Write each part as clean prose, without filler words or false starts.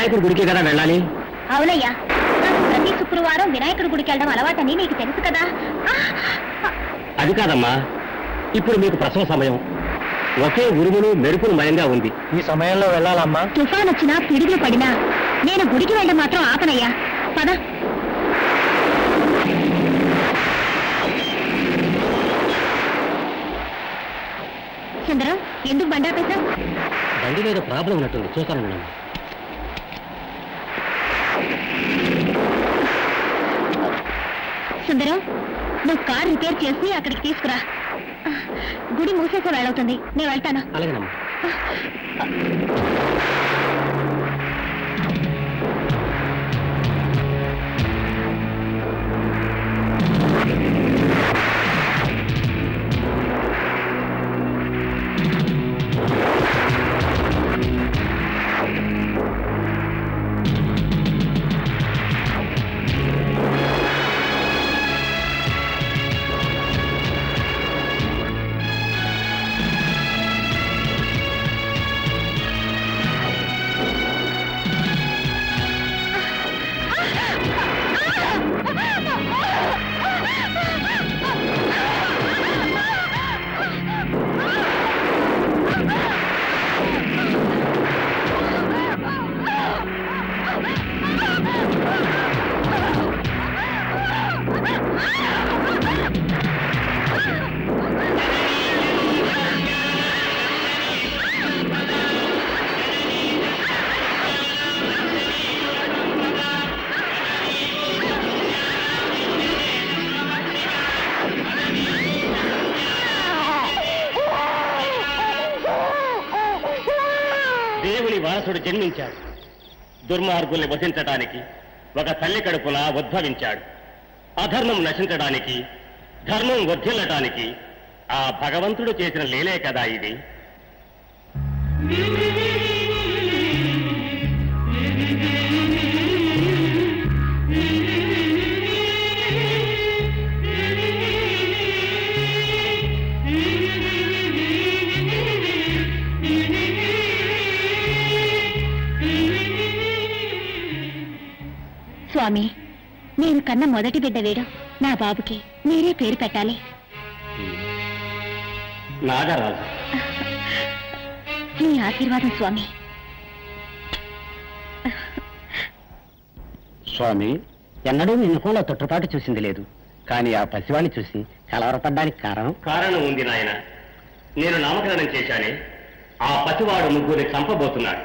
వినాయకుడి గుడికి కదా వెళ్ళాలి. అవునయ్యా, ప్రతి శుక్రవారం వినాయకుడి గుడికి వెళ్ళడం అలవాటని నీకు తెలుసు కదా. అది కాదమ్మా, ఇప్పుడు మీకు ప్రసవ సమయం. ఒకే ఉరుములు మెరుపులు మయంగా ఉంది. ఈ సమయంలో వెళ్ళాలమ్మా. తుఫాన్ వచ్చినా పిడుగులు పడినా నేను గుడికి వెళ్ళడం మాత్రం ఆపనయ్యా. పద. సుందరం, ఎందుకు బండి ఆపేశావు? బండి మీద ప్రాబ్లం ఉన్నట్టుంది, చూస్తాను. సుందరం, నువ్వు కార్ రిపేర్ చేసి అక్కడికి తీసుకురా. గుడి మూసేసే వేళవుతుంది, నేను వెళ్తాను. అలాగేనమ్మా. దేవుని వారసుడు జన్మించాడు. దుర్మార్గుల్ని వధించడానికి ఒక తల్లి కడుపున ఉద్భవించాడు. అధర్మం నశించడానికి, ధర్మం వర్ధిల్లటానికి ఆ భగవంతుడు చేసిన లీలే కదా ఇది. స్వామి, నేను కన్న మొదటి బిడ్డ వీడు. నా బాబుకి మీరే పేరు పెట్టాలి. నాగరాజు. మీ ఆశీర్వాదం స్వామి. స్వామి, ఎన్నడూ మీ ముఖంలో తొట్టుపాటు చూసింది లేదు. కానీ ఆ పసివాణ్ణి చూసి కలవరపడ్డానికి కారణం ఉంది నాయన. నేను నామకరణం చేశానే, ఆ పసివాడు ముగ్గురిని చంపబోతున్నాడు.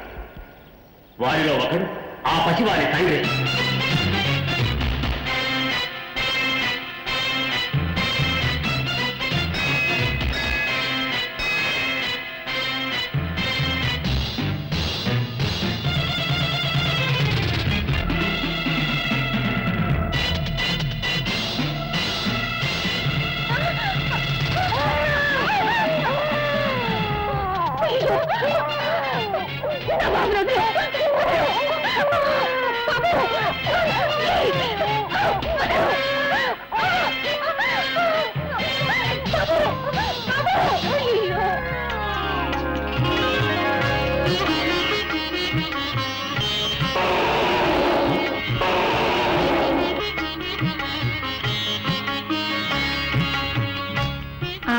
వారిలో ఒకడు ఆ పసివాడి తండ్రి.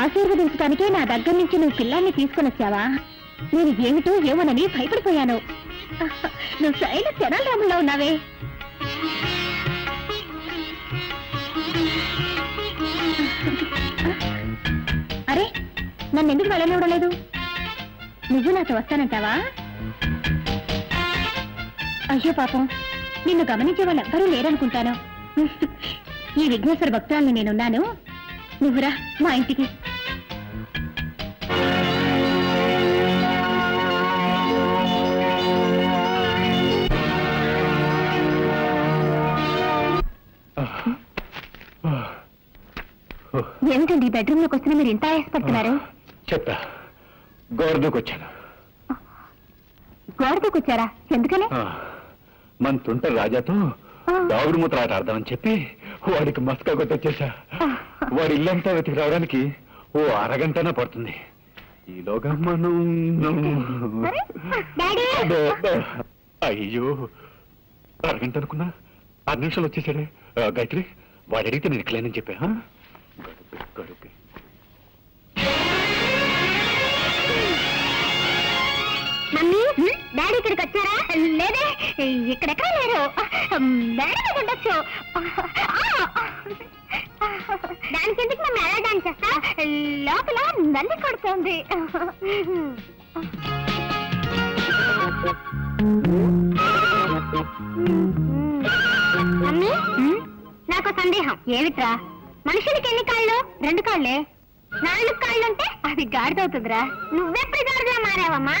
ఆశీర్వదించడానికే నా దగ్గర నుంచి నువ్వు పిల్లాన్ని తీసుకుని వచ్చావా? నేను ఏమిటో ఏమోనని భయపడిపోయాను. నువ్వు సైన తెనాలిరాములా ఉన్నావే. అరే, నన్ను ఎందుకు వెళ్ళనివ్వడం లేదు? నువ్వు నాతో వస్తానంటావా? అయ్యో పాపం, నిన్ను గమనించే వాళ్ళు ఎవ్వరూ లేరనుకుంటాను. ఈ విఘ్నేశ్వర భక్తురాల్ని నేనున్నాను, నువ్వురా మా ఇంటికి. ఏమిటండి బెడ్రూమ్ లోకి వస్తున్నా మీరు ఇంత ఆయాసపడుతున్నారు? చెప్తా. గోరదూకొచ్చాను. గోరదూకొచ్చారా? ఎందుకని? మన తుంట రాజాతో దావుడు మూత్రాట అర్థమని చెప్పి వాడికి మస్కా కొట్టొచ్చేసా. వాడి ఇల్లంతా వెతికి రావడానికి ఓ అరగంటనే పడుతుంది. ఈలోగా మనం అయ్యో, అరగంట అనుకున్నా 6 నిమిషాలు వచ్చేసాడే. గాయత్రి, వాడు అడిగితే నేను ఇట్లేనని చెప్పా. గడుపే మమ్మీ, డాడీ ఇక్కడికి వచ్చారా? లేదే, ఇక్కడెక్కడ లేరు. డాడీ ఉండొచ్చు. దానికి ఎందుకు మమ్మీ ఎలా డాన్స్ చేస్తా? లోపల నంది కొడుతుంది. మమ్మీ, నాకు సందేహం. ఏమిట్రా? మనుషులకి ఎన్ని కాళ్ళు? 2 కాళ్ళే. 4 కాళ్ళుంటే అది గాడిదవుతుందిరా. నువ్వెప్పుడు గాడిదలా మారావమ్మా?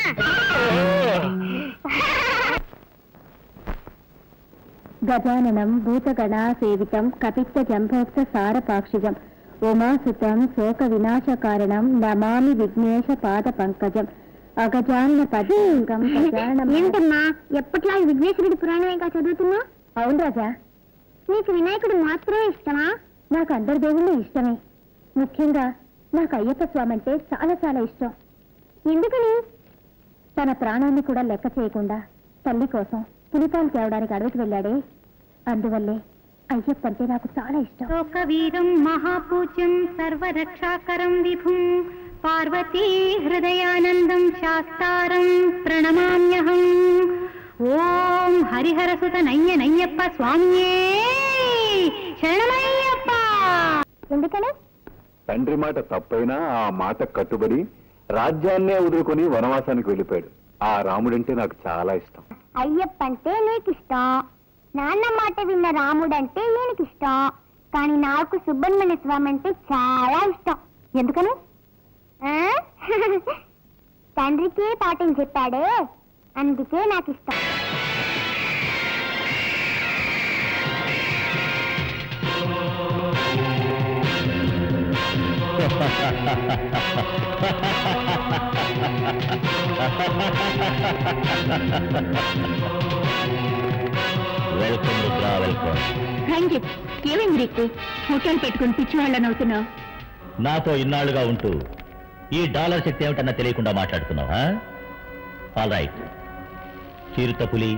గజాననం భూతగణా సేవితం కపిత్త జంభోక్త సారపాక్షిజం ఉమాసుతం శోక వినాశ కారణం నమామి విఘ్నేశ పాద పంకజం అగజాన పదం. ఏంటమ్మా ఎప్పట్లా విఘ్నేశ్వరుడి పురాణమేగా చదువుతున్నా? అవును రాజా. నీకు వినాయకుడు మాత్రమే ఇష్టమా? నాకు అందరి దేవుళ్ళు ఇష్టమే. ముఖ్యంగా నాకు అయ్యప్ప స్వామి అంటే చాలా చాలా ఇష్టం. ఎందుకని? తన ప్రాణాన్ని కూడా లెక్క చేయకుండా తల్లి కోసం పులిపాలు తేవడానికి అడవికి వెళ్ళాడే, అందువల్లే అయ్యప్ప అంటే నాకు చాలా ఇష్టం. లోకవీరం మహాపూజ్యం సర్వరక్షాకరం విభుం పార్వతీ హృదయానందం శాస్తారం ప్రణమామ్యహం. ఓం హరిహరసుత నయ్యప్ప స్వామియే శరణమయ్యప్ప. ఎందుకని? తండ్రి మాట తప్పైనా ఆ మాట కట్టుబడి రాజ్యాన్నే వదులుకొని వనవాసానికి వెళ్ళిపోయాడు. ఆ రాముడంటే నాకు చాలా ఇష్టం. అయ్యప్ప అంటే నీకు ఇష్టం, నాన్న మాట విన్న రాముడంటే ఈయనకి ఇష్టం. కానీ నాకు సుబ్రహ్మణ్య స్వామి అంటే చాలా ఇష్టం. ఎందుకని? తండ్రికే పాఠం చెప్పాడే, అందుకే నాకు ఇష్టం. Welcome Rudra, welcome. Thank you. ఏమైంది రీతి? హోటల్ పెట్టుకుని పిచ్చి వాళ్ళని అవుతున్నావు. నాతో ఇన్నాళ్లుగా ఉంటూ ఈ డాలర్ శక్తి ఏమిటన్నా తెలియకుండా మాట్లాడుతున్నావా? All right. చిరుత పులి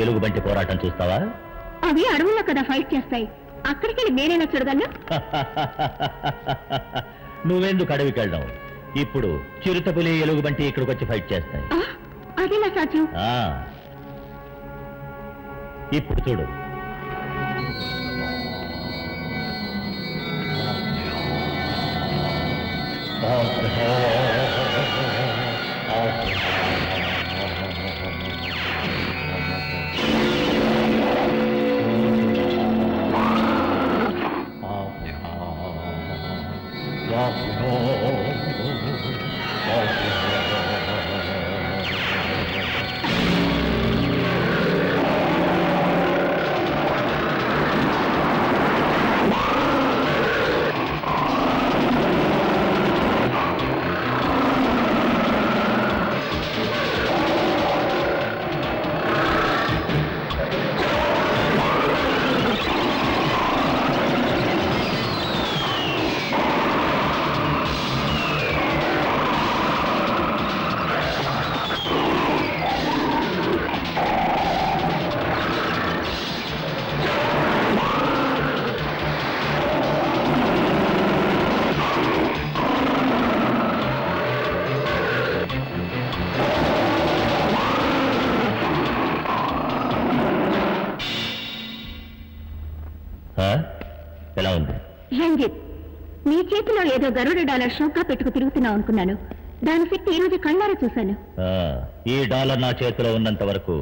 ఎలుగుబంటి పోరాటం చూస్తావా? అవి అడవుల్లో కదా ఫైట్ చేస్తాయి, అక్కడికి వెళ్ళి నేనైనా చూడగలను. నువ్వెందుకు అడవికి వెళ్ళడం? ఇప్పుడు చిరుత పులి ఎలుగుబంటి ఇక్కడికి వచ్చి ఫైట్ చేస్తాయి. అదేలా సాధ్యం? ఇప్పుడు చూడు. ఎలా ఉంది రంజిత్? నీ చేతిలో ఏదో గరుడ డాలర్ షోకా పెట్టుకు తిరుగుతున్నావు అనుకున్నాను. దాని శక్తి ఈ రోజు కళ్ళారా చూశాను. ఈ డాలర్ నా చేతిలో ఉన్నంత వరకు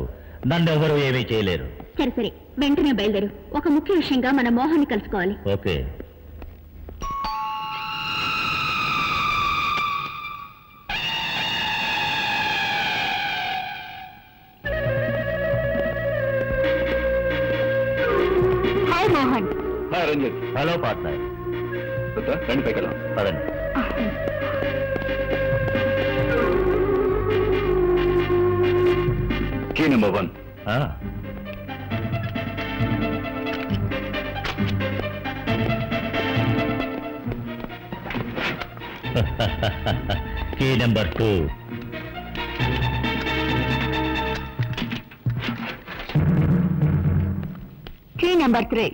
నన్నెవరూ ఏమీ చేయలేరు. సరే సరే, వెంటనే బయలుదేరు. ఒక ముఖ్య విషయంగా మన మోహన్ని కలుసుకోవాలి. Okay. Hi Mohan. Hi Ranjith. Hello partner. రండి పైకెళ్ళాం. పదండి. Key number 1. Key number 2. Number 3.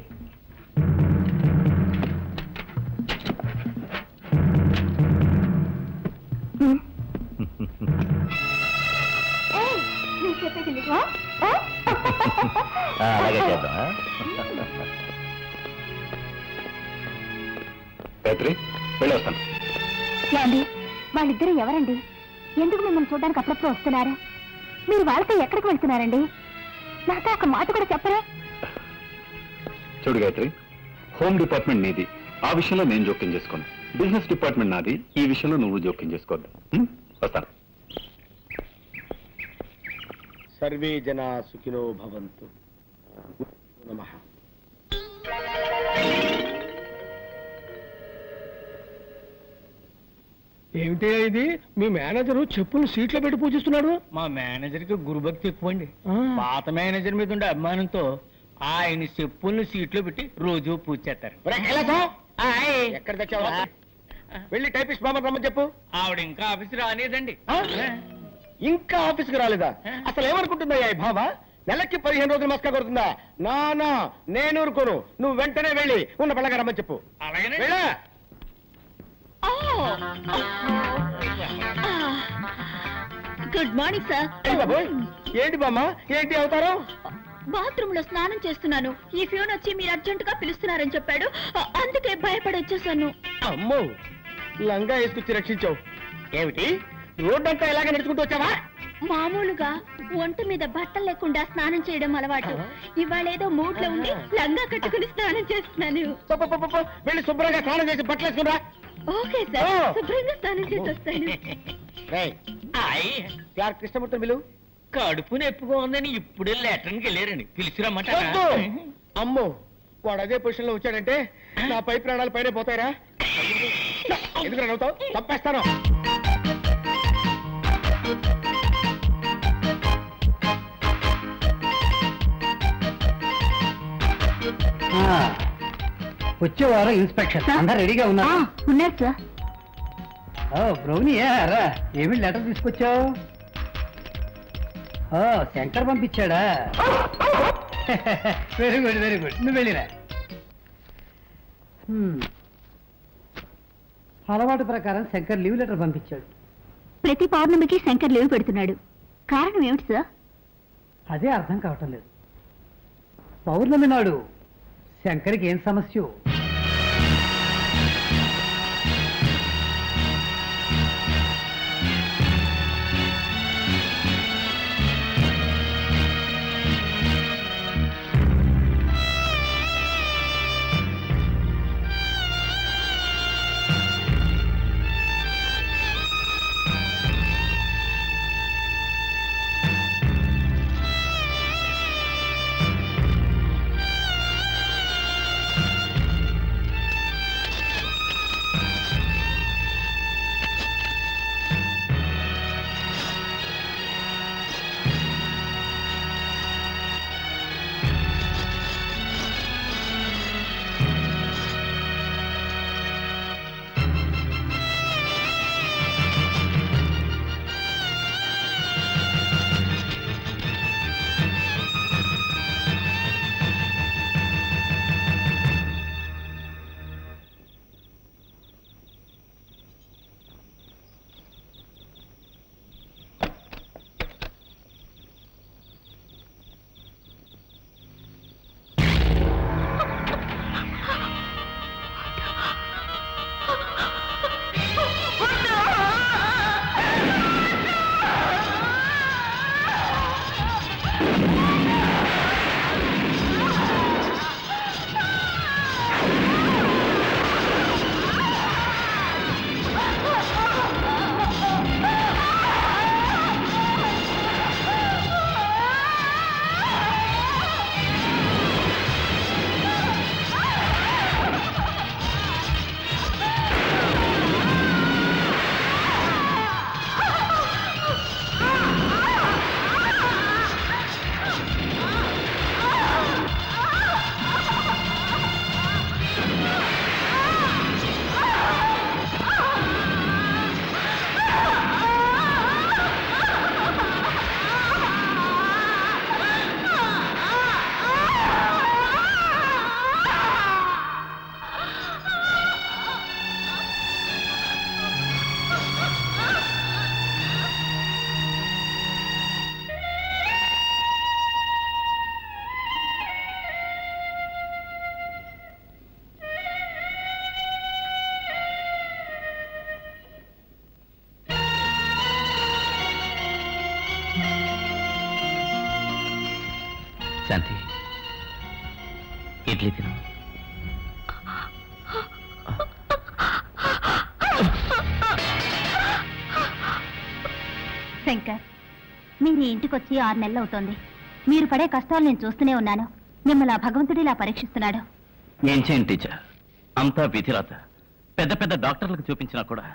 అలాగే చేద్దాం. గాయత్రి వెళ్ళొస్తాను. ఏమండి, వాళ్ళిద్దరూ ఎవరండి? ఎందుకు మిమ్మల్ని చూడడానికి అప్పుడప్పుడు వస్తున్నారు? మీరు వాళ్ళతో ఎక్కడికి వెళ్తున్నారండి? నాతో ఒక మాట కూడా చెప్పరా? చూడు గాయత్రి, హోమ్ డిపార్ట్మెంట్ నీది, ఆ విషయంలో నేను జోక్యం చేసుకోను. బిజినెస్ డిపార్ట్మెంట్ నాది, ఈ విషయంలో నువ్వు జోక్యం చేసుకోవద్దు. వస్తాను. సర్వే జనా సుఖినో భవంతు. నమః. ఏమిటి ఇది? మీ మేనేజరు చెప్పులు సీట్లో పెట్టి పూజిస్తున్నాడు. మా మేనేజర్ కి గురుభక్తి ఎక్కువ అండి. పాత మేనేజర్ మీద ఉండే అభిమానంతో ఆయన చెప్పుల్ని సీట్లో పెట్టి రోజు పూజ చేస్తారు. ఎక్కడ తెచ్చావా? వెళ్ళి టైపిస్ట్ బాబు రమ్మని చెప్పు. ఆవిడ ఇంకా ఆఫీస్ రాలేదండి. ఇంకా ఆఫీస్కి రాలేదా? అసలు ఏమనుకుంటుందా ఈ భావ? నెలకి 15 రోజులు మస్కా కొడుతుందా? నా నేను ఊరుకోను. నువ్వు వెంటనే వెళ్ళి ఉన్న పిల్లగా రమ్మని చెప్పు. అలాగనే వెళ్ళా. Good morning sir. బాబోయ్, ఏంటి బామ్మ, ఏంటి అవుతారు? బాత్రూమ్ లో స్నానం చేస్తున్నాను. ఈ ఫ్యూన్ వచ్చి మీరు అర్జెంట్ గా పిలుస్తున్నారని చెప్పాడు, అందుకే భయపడి వచ్చేసాను. అమ్మో, లంగా వేసుకొచ్చి రక్షించావు. ఏమిటి, రోడ్డంతా ఇలాగే నడుచుకుంటూ వచ్చావా? మామూలుగా ఒంటి మీద బట్టలు లేకుండా స్నానం చేయడం అలవాటు. ఇవాళ ఏదో మూడ్ లో ఉండి లంగా కట్టుకుని స్నానం చేస్తున్నాను. వెళ్ళి శుభ్రంగా స్నానం చేసి బట్టలు వేసుకురా. ఓకే సార్, శుభ్రంగా స్నానం చేసి వస్తాను. క్లార్క్ కృష్ణమూర్తి బిలు. కడుపు నొప్పిగా ఉందని ఇప్పుడే లెటర్కి వెళ్ళారండి. పిలిచిరమ్మట. అమ్మో, వాడు అదే పొజిషన్ లో వచ్చాడంటే నా పై ప్రాణాలు పైన పోతాయరా? ఎందుకు నవ్వుతావు? తప్పేస్తాను. వచ్చే వారం ఇన్స్పెక్షన్ అందరు రెడీగా ఉన్నారు. ఉన్నారు సార్. బ్రౌనియా రా, ఏమి లెటర్ తీసుకొచ్చావు? శంకర్ పంపించాడా? వెరీ గుడ్ వెరీ గుడ్, నువ్వు వెళ్ళిరా. అలవాటు ప్రకారం శంకర్ లీవ్ లెటర్ పంపించాడు. ప్రతి పౌర్ణమికి శంకర్ లీవ్ పెడుతున్నాడు. కారణం ఏమిటి సార్? అదే అర్థం కావటం లేదు. పౌర్ణమి నాడు శంకర్కి ఏం సమస్య? ఇడ్లీ తిను. శంకర్, మీరు ఇంటికి వచ్చి 6 నెలలు అవుతోంది. మీరు పడే కష్టాలు నేను చూస్తూనే ఉన్నాను. మిమ్మల్ని ఆ భగవంతుడు ఇలా పరీక్షిస్తున్నాడు. ఏం చేయండి టీచర్, అంతా విధిరాత. పెద్ద పెద్ద డాక్టర్లకు చూపించినా కూడా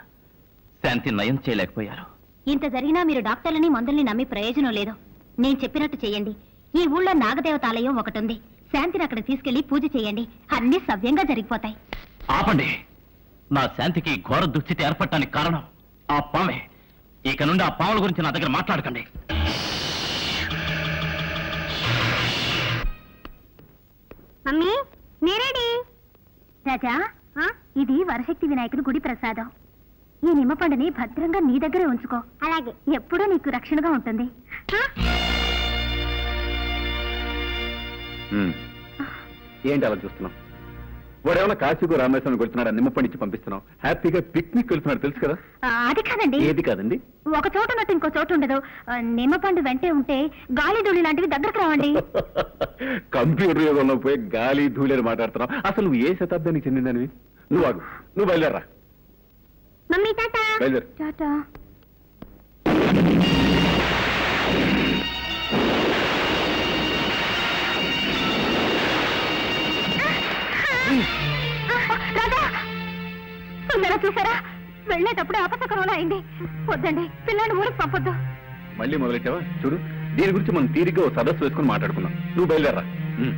శాంతి నయం చేయలేకపోయారు. ఇంత జరిగినా మీరు డాక్టర్లని మందుల్ని నమ్మి ప్రయోజనం లేదు. నేను చెప్పినట్టు చేయండి. ఈ ఊళ్ళో నాగదేవతాలయం ఒకటి ఉంది. శాంతిని అక్కడ తీసుకెళ్లి పూజ చేయండి. అన్ని సవ్యంగా జరిగిపోతాయి. ఆపండి. నా శాంతికి ఘోర దుస్థితి ఏర్పడటానికి కారణం ఆ పామే. ఇక నుండి ఆ పాముల గురించి నా దగ్గర మాట్లాడకండి. మమ్మీ, నేరేడి రాజా, ఇది వరశక్తి వినాయకుని గుడి ప్రసాదం. ఈ నిమ్మపండుని భద్రంగా నీ దగ్గరే ఉంచుకో. అలాగే, ఎప్పుడూ నీకు రక్షణగా ఉంటుంది. ఏంటి అలా చూస్తున్నావు? వాడేమన్నా కాశీకు రామేశ్వరం కొడుతున్నాడు, నిమ్మపండిచ్చి పంపిస్తున్నావు. హ్యాపీగా పిక్నిక్ వెళ్తున్నాడు, తెలుసు కదా. అది కాదండి. ఏది కాదండి? ఒక చోట ఉన్నట్టు ఇంకో చోటు ఉండదు. నిమ్మపండు వెంటే ఉంటే గాలి ధూళి లాంటివి దగ్గరకు రావండి. కంప్యూటర్ యుగంలో పోయి గాలి ధూళి మాట్లాడుతున్నావు. అసలు నువ్వు ఏ శతాబ్దానికి చెందిందనివి? నువ్వు ఆగు, నువ్వు బయలుదేరా. Mummy tata. బయలుదేరు. టాటా. చూసారా, వెళ్ళేటప్పుడు అపశకరంలో అయింది. వద్దండి, పిల్లాన్ని ఊరికి పంపొద్దు. మళ్ళీ మొదలెట్టావా? చూడు, దీని గురించి మనం తీరిగ్గా ఓ సదస్సు వేసుకుని మాట్లాడుకుందాం. నువ్వు బయలుదేరా.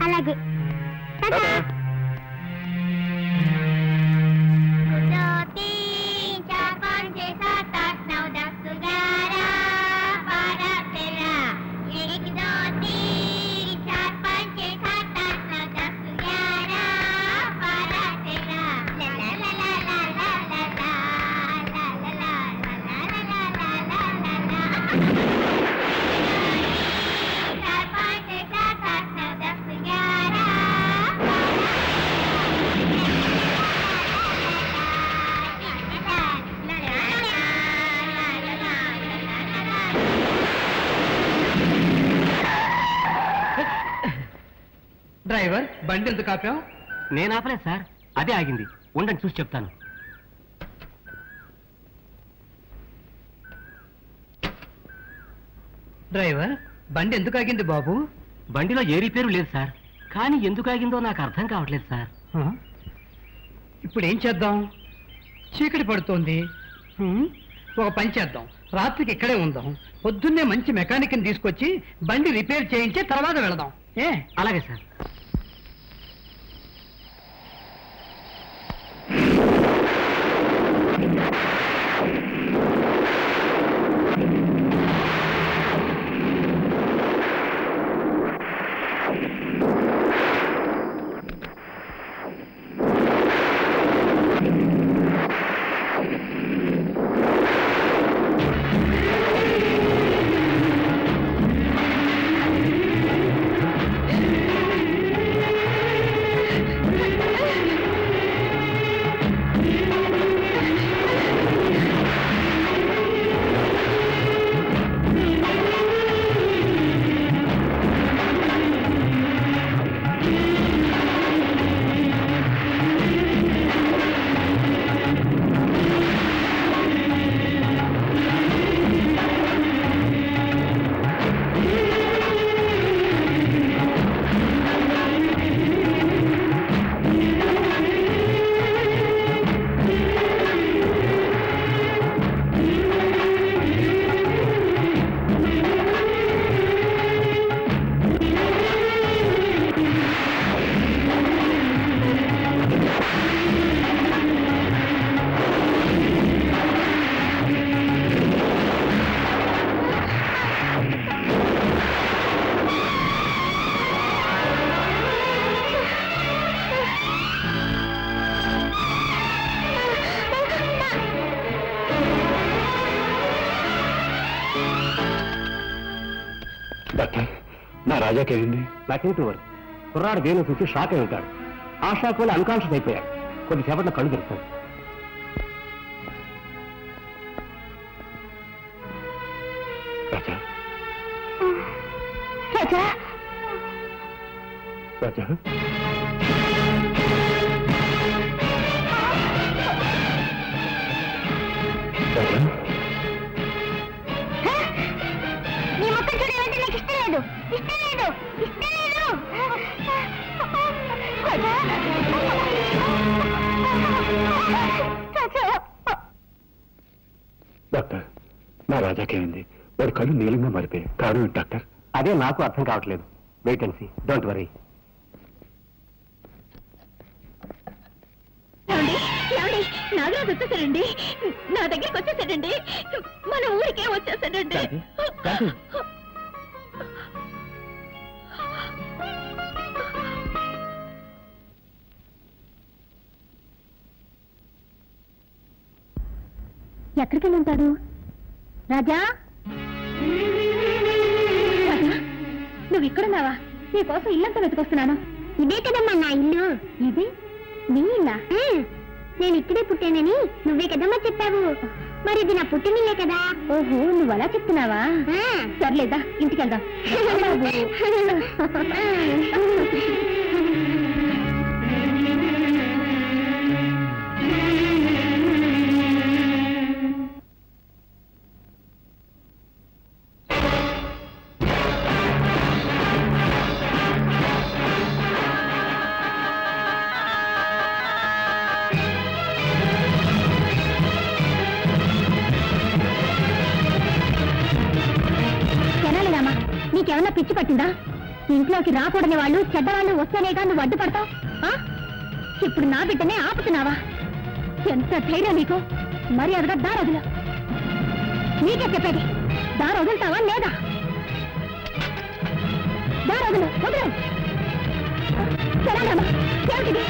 అలాగే. డ్రైవర్, బండి ఎందుకు ఆపావు? నేను ఆపలేదు సార్, అదే ఆగింది. ఉండండి, చూసి చెప్తాను. డ్రైవర్, బండి ఎందుకు ఆగింది బాబు? బండిలో ఏ రిపేరు లేదు సార్, కానీ ఎందుకు ఆగిందో నాకు అర్థం కావట్లేదు సార్. ఇప్పుడు ఏం చేద్దాం? చీకటి పడుతోంది. ఒక పని చేద్దాం, రాత్రికి ఇక్కడే ఉందాం. పొద్దున్నే మంచి మెకానిక్ని తీసుకొచ్చి బండి రిపేర్ చేయించి తర్వాత వెళదాం. అలాగే సార్. డాక్టర్, నా రాజాకేమైంది? నాకేంటి వరకు కుర్రాడు దేని చూసి షాక్ అయి ఉంటాడు. ఆ షాక్ వల్ల అన్కాన్షియస్ అయిపోయాడు. కొద్దిసేపట్లో కళ్ళు తెరుస్తాడు. రాజా, రాజా, రాజా, డాక్టర్ నా రాజాకేమైంది? వాడి కళ్ళు నీలంగా మారిపోయాయి. కారణం ఏంటి డాక్టర్? అదే నాకు అర్థం కావట్లేదు. Wait and see. Don't worry. Nagaraju వచ్చేసాడండి. నా దగ్గరికి వచ్చేసాడండి. మన ఊరికే వచ్చేసాడండి. ఎక్కడికి వెళ్ళి ఉంటాడు? రాజా, రాజా, నువ్వు ఇక్కడున్నావా? నీకోసం ఇల్లంతా వెతుకొస్తున్నాను. ఇదే కదమ్మా నా ఇల్లు. ఇది నీ ఇల్లా? నేను ఇక్కడే పుట్టానని నువ్వే కదమ్మా చెప్పావు. మరి ఇది నా పుట్టినిల్లే కదా. ఓహో, నువ్వు అలా చెప్తున్నావా? సర్లేదా, ఇంటికి వెళ్దాం. నీకేమన్నా పిచ్చి పట్టిందా? ఇంట్లోకి రాకూడని వాళ్ళు, చెడ్డవాళ్ళు వస్తేనేగా నువ్వు అడ్డుపడతావు. ఇప్పుడు నా బిడ్డనే ఆపుతున్నావా? ఎంత ధైర్యం నీకు? మరి అదిగా దారొదులు. నీకే చెప్పేది, దారొదులుతావా లేదా? దారొదులు, వదులు. సరేనమ్మా, ఏమిటిది?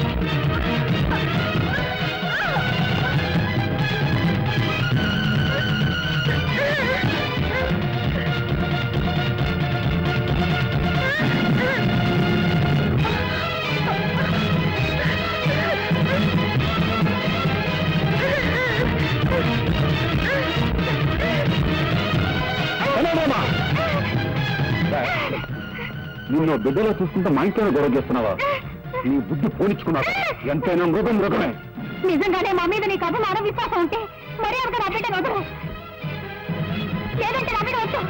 నిన్ను బిడ్డలో చూసుకుంటే మా ఇంట్లోనే గొడవ చేస్తున్నావా? నీ బుద్ధి పోనిచ్చుకున్నావు. ఎంతైనా మృగం మృగమే. నిజంగానే మా మీద నీకు అభిమానం, విశ్వాసం ఉంటే మరి అంత నా బిడ్డను వదరు. లేదంటే నా బిడ్డ వచ్చు.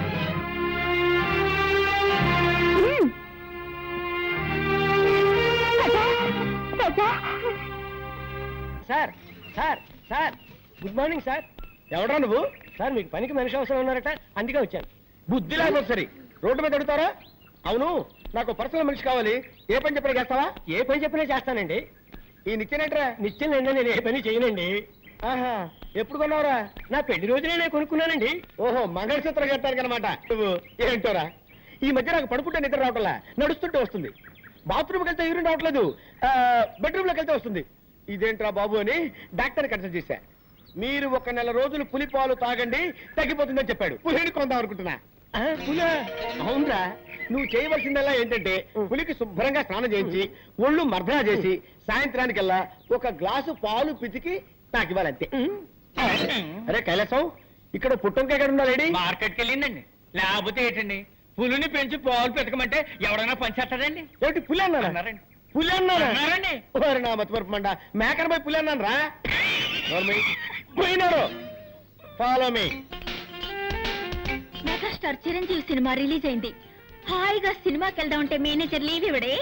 Sir sir sir, good morning sir. ఎవడా నువ్వు? సార్ మీకు పనికి మనిషి అవసరం ఉన్నారట, అందుకే వచ్చాను. బుద్ధి లేకపోతే సరే రోడ్డు మీద అడుగుతారా? అవును, నాకు పర్సనల్ మనిషి కావాలి. ఏ పని చెప్పినా చేస్తావా? ఏ పని చెప్పినా చేస్తానండి. ఈ నిత్యనేట్రా? నిత్యనండి, నేను ఏ పని చేయనండి. ఆహా, ఎప్పుడు కొన్నావురా? నా పెళ్లి రోజునే నేను కొనుక్కున్నానండి. ఓహో, మంగళసూత్రం కట్టాను అనమాట. నువ్వు ఏంటోరా, ఈ మధ్య నాకు పడుకుంటే నిద్ర రావట్లా, నడుస్తుంటే వస్తుంది. బాత్రూమ్కి వెళ్తే యూరిన్ రావట్లేదు, బెడ్రూమ్లోకి వెళ్తే వస్తుంది. ఇదేంట్రా బాబు అని డాక్టర్ కన్సల్ట్ చేశా. మీరు 1 నెల రోజులు పులిపాలు తాగండి, తగ్గిపోతుందని చెప్పాడు. పులిని కొందాం అనుకుంటున్నా. పులా? అవునరా, నువ్వు చేయవలసిందల్లా ఏంటంటే పులికి శుభ్రంగా స్నానం చేయించి ఒళ్ళు మర్దనా చేసి సాయంత్రానికల్లా 1 గ్లాసు పాలు పితికి నాకు ఇవ్వాలంతే. అరే కైలాసం, ఇక్కడ పుట్టంకాయ ఎక్కడ ఉందా లేడీ? మార్కెట్కి వెళ్ళిందండి. లేకపోతే ఏంటండి, పులిని పెంచి పాలు పెట్టకమంటే ఎవడైనా పనిచేస్తాడండి? ఏంటి పులి అన్నారండి? పులి అన్నారండి? ఓరి నా మతిమరుపు మండ, మేకన పోయి పులి అన్నాను రా. పోయినారు. Follow me. Megastar Chiranjeevi cinema release అయింది. హాయిగా సినిమాకి వెళ్దామంటే మేనేజర్ లీవ్ ఇవ్వడే.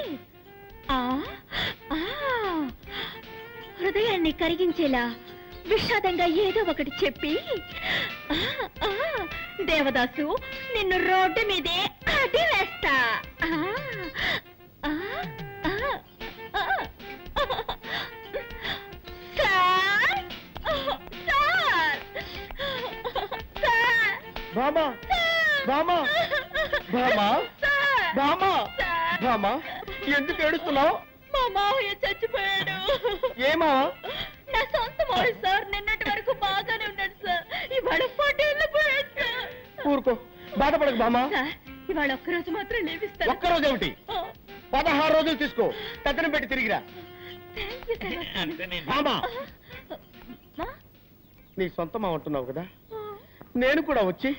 హృదయాన్ని కరిగించేలా విషాదంగా ఏదో ఒకటి చెప్పి, దేవదాసు నిన్ను రోడ్డు మీదే అది వేస్తా. బామా బామా బామా బామా బామా, ఎందుకు ఏడుస్తున్నావు? మా మావయ్య చచ్చిపోయాడు. ఏమా? నా సొంత మావయ్య సార్. నిన్నటి వరకు బాగానే ఉన్నాడు సార్, ఇవాళ 40 ఏళ్ళు పోయాడు సార్. ఊరుకో, బాధపడకు బామా. సార్, ఇవాళ ఒక్కరోజు మాత్రం లేవిస్తాను. ఒక్కరోజు ఏమిటి? 16 రోజులు తీసుకో, తగ్గన పెట్టి తిరిగిరా. బామా, నీ సొంత మా అంటున్నావు కదా, నేను కూడా వచ్చి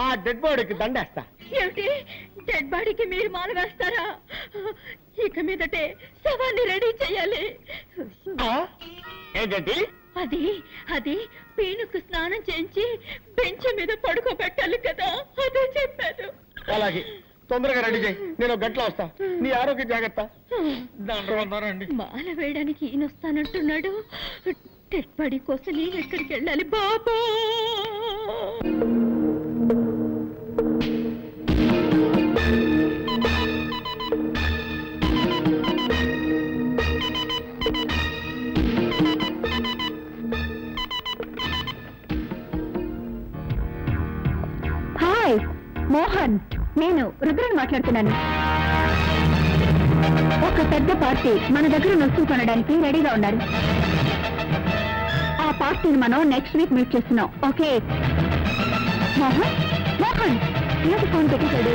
ఆ డెడ్ బాడీకి దండేస్తా. ఏమిటి, డెడ్ బాడీకి మీరు మాల వేస్తారా? ఇక మీదటే శవాన్ని రెడీ చేయాలి. ఏంటండి? అది పీనుకు స్నానం చేయించి బెంచ్ మీద పడుకోబెట్టాలి కదా, అదే చెప్పాను. అలాగే, తొందరగా రెడీ చేయి, నేను 1 గంటలో వస్తా. నీ ఆరోగ్య జాగ్రత్త. మాల వేయడానికి ఈయన వస్తానంటున్నాడు. డెడ్ బాడీ కోసం నేను ఎక్కడికి వెళ్ళాలి బాబా? హాయ్ మోహన్, నేను రుద్రని మాట్లాడుతున్నాను. ఒక పెద్ద పార్టీ మన దగ్గర వస్తువు కొనడానికి రెడీగా ఉన్నారు. ఆ పార్టీని మనం నెక్స్ట్ వీక్ మీట్ చేస్తున్నాం. ఓకే మోహన్? మోహన్ ఏంటి ఫోన్ పెట్టేశాడు?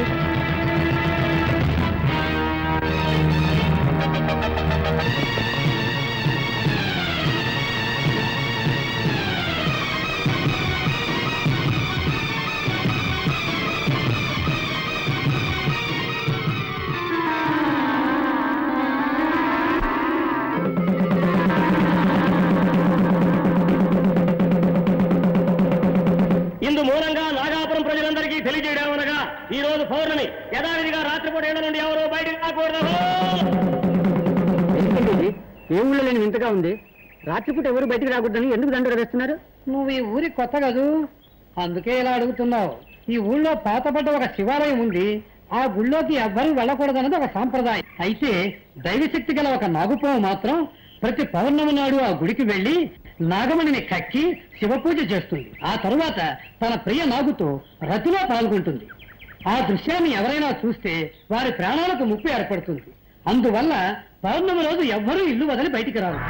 ఇందు మూలంగా నాగాపురం ప్రజలందరికీ తెలియజేయడమనగా ఈ రోజు పౌర్ణమి, యథావిధిగా రాత్రిపూట ఏళ్ళ నుండి ఎవరు బయటికి రాకూడదు. ఏ ఊళ్ళో లేని వింతగా ఉంది. రాత్రిపూట ఎవరు బయటికి రాకూడదని ఎందుకు దండలు వేస్తున్నారు? నువ్వు ఈ ఊరికి కొత్త కదూ, అందుకే ఇలా అడుగుతున్నావు. ఈ ఊళ్ళో పాతపడ్డ ఒక శివాలయం ఉంది. ఆ గుళ్ళోకి ఎవ్వరూ వెళ్ళకూడదన్నది ఒక సాంప్రదాయం. అయితే దైవశక్తి గల ఒక నాగుపాము మాత్రం ప్రతి పౌర్ణమి నాడు ఆ గుడికి వెళ్లి నాగమణిని కక్కి శివపూజ చేస్తుంది. ఆ తరువాత తన ప్రియ నాగుతో రతిలో పాల్గొంటుంది. ఆ దృశ్యాన్ని ఎవరైనా చూస్తే వారి ప్రాణాలకు ముప్పు ఏర్పడుతుంది. అందువల్ల పౌర్ణమి రోజు ఎవ్వరూ ఇల్లు వదిలి బయటికి రారు.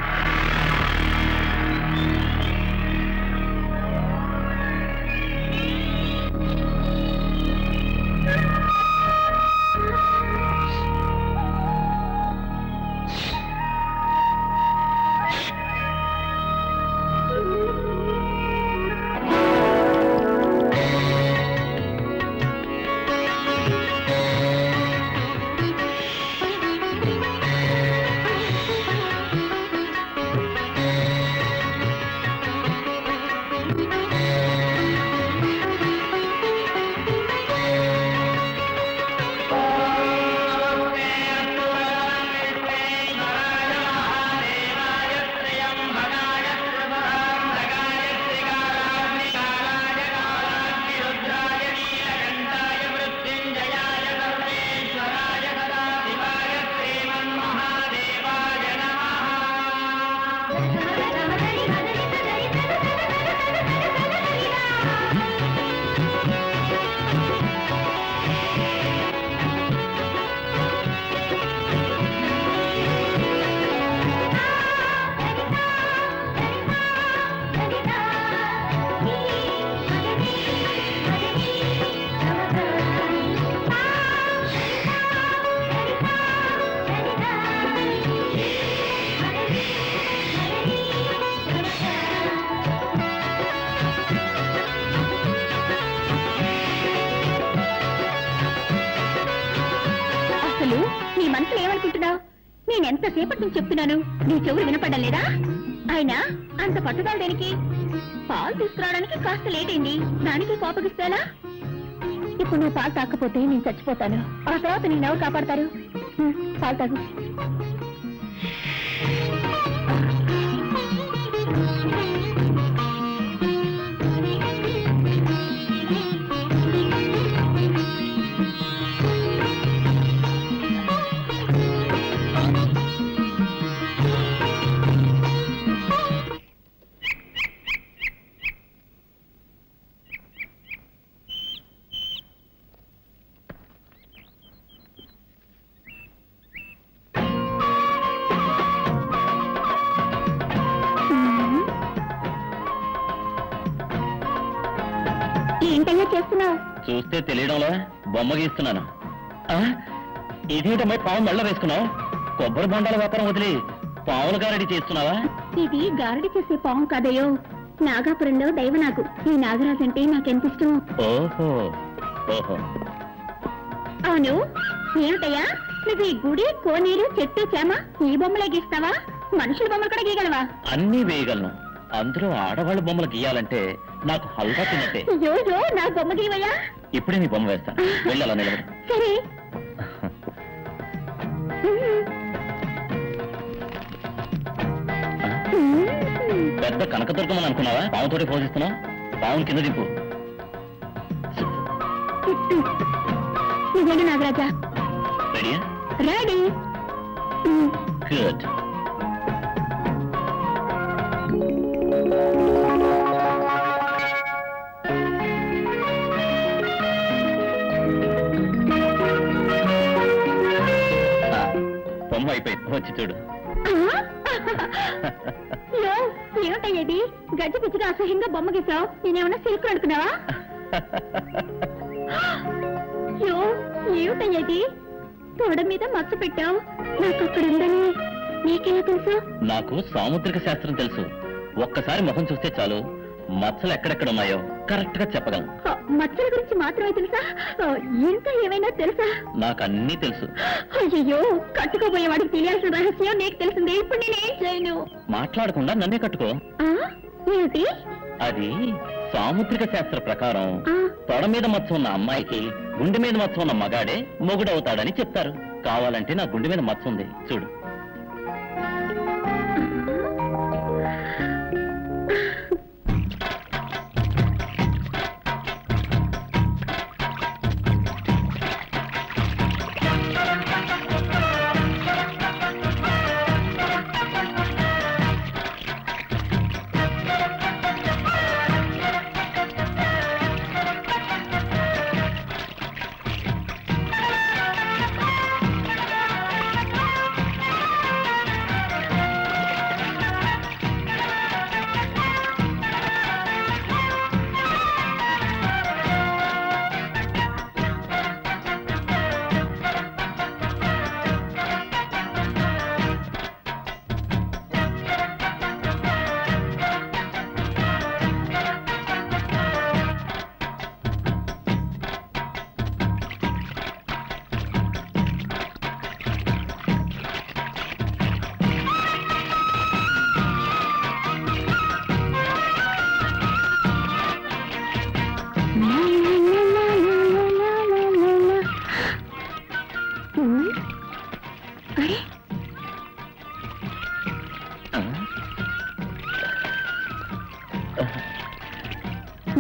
నీ మనసులో ఏమనుకుంటున్నావు? నేనెంతసేపటి నుంచి చెప్తున్నాను, నీ చెవులు వినపడ్డం లేదా? అయినా అంత పట్టుదల దేనికి? పాలు తీసుకురావడానికి కాస్త లేట్ అయింది, దానికి కోపగిస్తేలా? ఇప్పుడు నువ్వు పాలు తాకపోతే నేను చచ్చిపోతాను. ఆ తర్వాత నిన్నెవరు కాపాడతారు? పాలు తాగు. ఏంటయ్యా చేస్తున్నావు? చూస్తే తెలియడంలో బొమ్మ గీస్తున్నాను. ఇదేంటమ్మాయి పాము మెళ్ళ వేసుకున్నావు? కొబ్బరి బొండాల వ్యాపారం వదిలి పావుల గారడి చేస్తున్నావా? ఇది గారడి చేసే పాము కాదయ్యో, నాగాపురంలో దైవనాగు. ఈ నాగరాజు అంటే నాకెంత ఇష్టం. ఓహో ఓహో. అవును, ఏమిటయ్యా నువ్వు ఈ గుడి, కోనేరు, చెట్టు, చేమ ఈ బొమ్మలే గీస్తావా? మనుషుల బొమ్మలు కూడా గీయగలవా? అన్నీ వేయగలను. అందులో ఆడవాళ్ళ బొమ్మలు గీయాలంటే నాకు హల్వా తిన్నట్టే. అయ్యో, నా బొమ్మ గీవయ్యా. ఇప్పుడే నీ బొమ్మ వేస్తాను, వెళ్ళి అలా నిలబడి. సరే. పెద్ద కనకదుర్గమని అనుకున్నావా? పావుతోటి పోషిస్తున్నావు. పావును కింద దింపు. ఇదేంటి నాగరాజా? రెడీయా? రెడీ. గుడ్. బొమ్మ అయిపోయింది, వచ్చి చూడు. ఏమిటయ్యేది? గజ్జి పిచ్చిగా అసహ్యంగా బొమ్మ గీసావు. నేనేమన్నా సిల్క్ అనుకున్నావా? ఏమిటయ్యేది? తోడ మీద మచ్చ పెట్టావు. నాకు అక్కడ ఉందని నీకెలా తెలుసు? నాకు సాముద్రిక శాస్త్రం తెలుసు. ఒక్కసారి ముఖం చూస్తే చాలు మచ్చలు ఎక్కడెక్కడ ఉన్నాయో కరెక్ట్ గా చెప్పగలను. మచ్చల గురించి మాత్రమే తెలుసా? ఇంకా ఏమైనా తెలుసా? నాకు అన్నీ తెలుసు. అయ్యో, కట్టుకోబోయేవాడికి తెలియాల్సిన రహస్యం నీకు తెలిసిందే. ఇప్పుడు నేనేం చేయను? మాట్లాడకుండా నన్నే కట్టుకో. ఏమిటి అది? సాముద్రిక శాస్త్ర ప్రకారం తొడ మీద మచ్చ ఉన్న అమ్మాయికి గుండె మీద మచ్చ ఉన్న మగాడే మొగుడవుతాడని చెప్తారు. కావాలంటే నా గుండె మీద మచ్చ ఉంది, చూడు.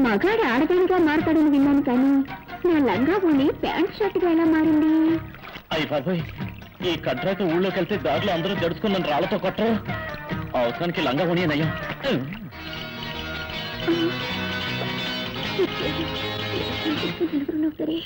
మగాడు ఆడదానిగా మారతాడని విన్నాను, కానీ నా లంగా పోని ప్యాంట్ షర్ట్గా ఎలా మారింది? అయ్యి బాబాయ్, ఈ కట్రాక ఊళ్ళోకి వెళ్తే దారిలో అందరూ జడుచుకున్న రాళ్లతో కొట్టరు. అవసరానికి లంగా పోనీ నయ్యా. సరే,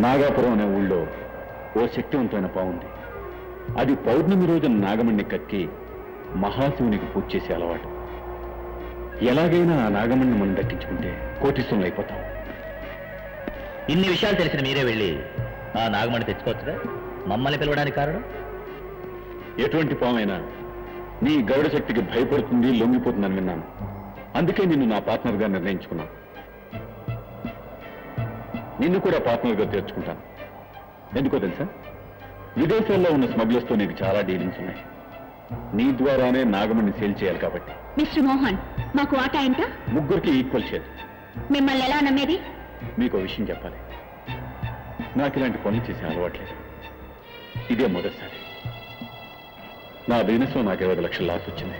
నాగాపురం అనే ఊళ్ళో ఓ శక్తివంతమైన పావుంది. అది పౌర్ణమి రోజున నాగమణ్ణి కక్కి మహాశివునికి పూజ చేసే అలవాటు. ఎలాగైనా ఆ నాగమణ్ణి మనం దక్కించుకుంటే కోటీశ్వరులు అయిపోతాం. ఇన్ని విషయాలు తెలిసిన మీరే వెళ్ళి ఆ నాగమణి తెచ్చుకోవచ్చుగా? మమ్మల్ని పిలవడానికి కారణం? ఎటువంటి పామైనా నీ గౌడ శక్తికి భయపడుతుంది, లొంగిపోతుందని విన్నాను. అందుకే నిన్ను నా పార్ట్నర్గా నిర్ణయించుకున్నాను. నిన్ను కూడా పార్ట్నర్గా చేర్చుకుంటాను. ఎందుకో తెలుసా? విదేశాల్లో ఉన్న స్మగ్లర్స్తో నీకు చాలా డీలింగ్స్ ఉన్నాయి. నీ ద్వారానే నాగమణ్ణి సేల్ చేయాలి కాబట్టి. మిస్టర్ మోహన్, మాకు వాటా ఎంత? ముగ్గురికి ఈక్వల్ షేర్. మిమ్మల్ని ఎలా నమ్మేది? మీకు విషయం చెప్పాలి. నాకు ఇలాంటి పనులు చేసే అలవాట్లేదు. ఇదే మొదటిసారి. నా బిజినెస్లో నాకు 20 లక్షల లాస్ వచ్చింది.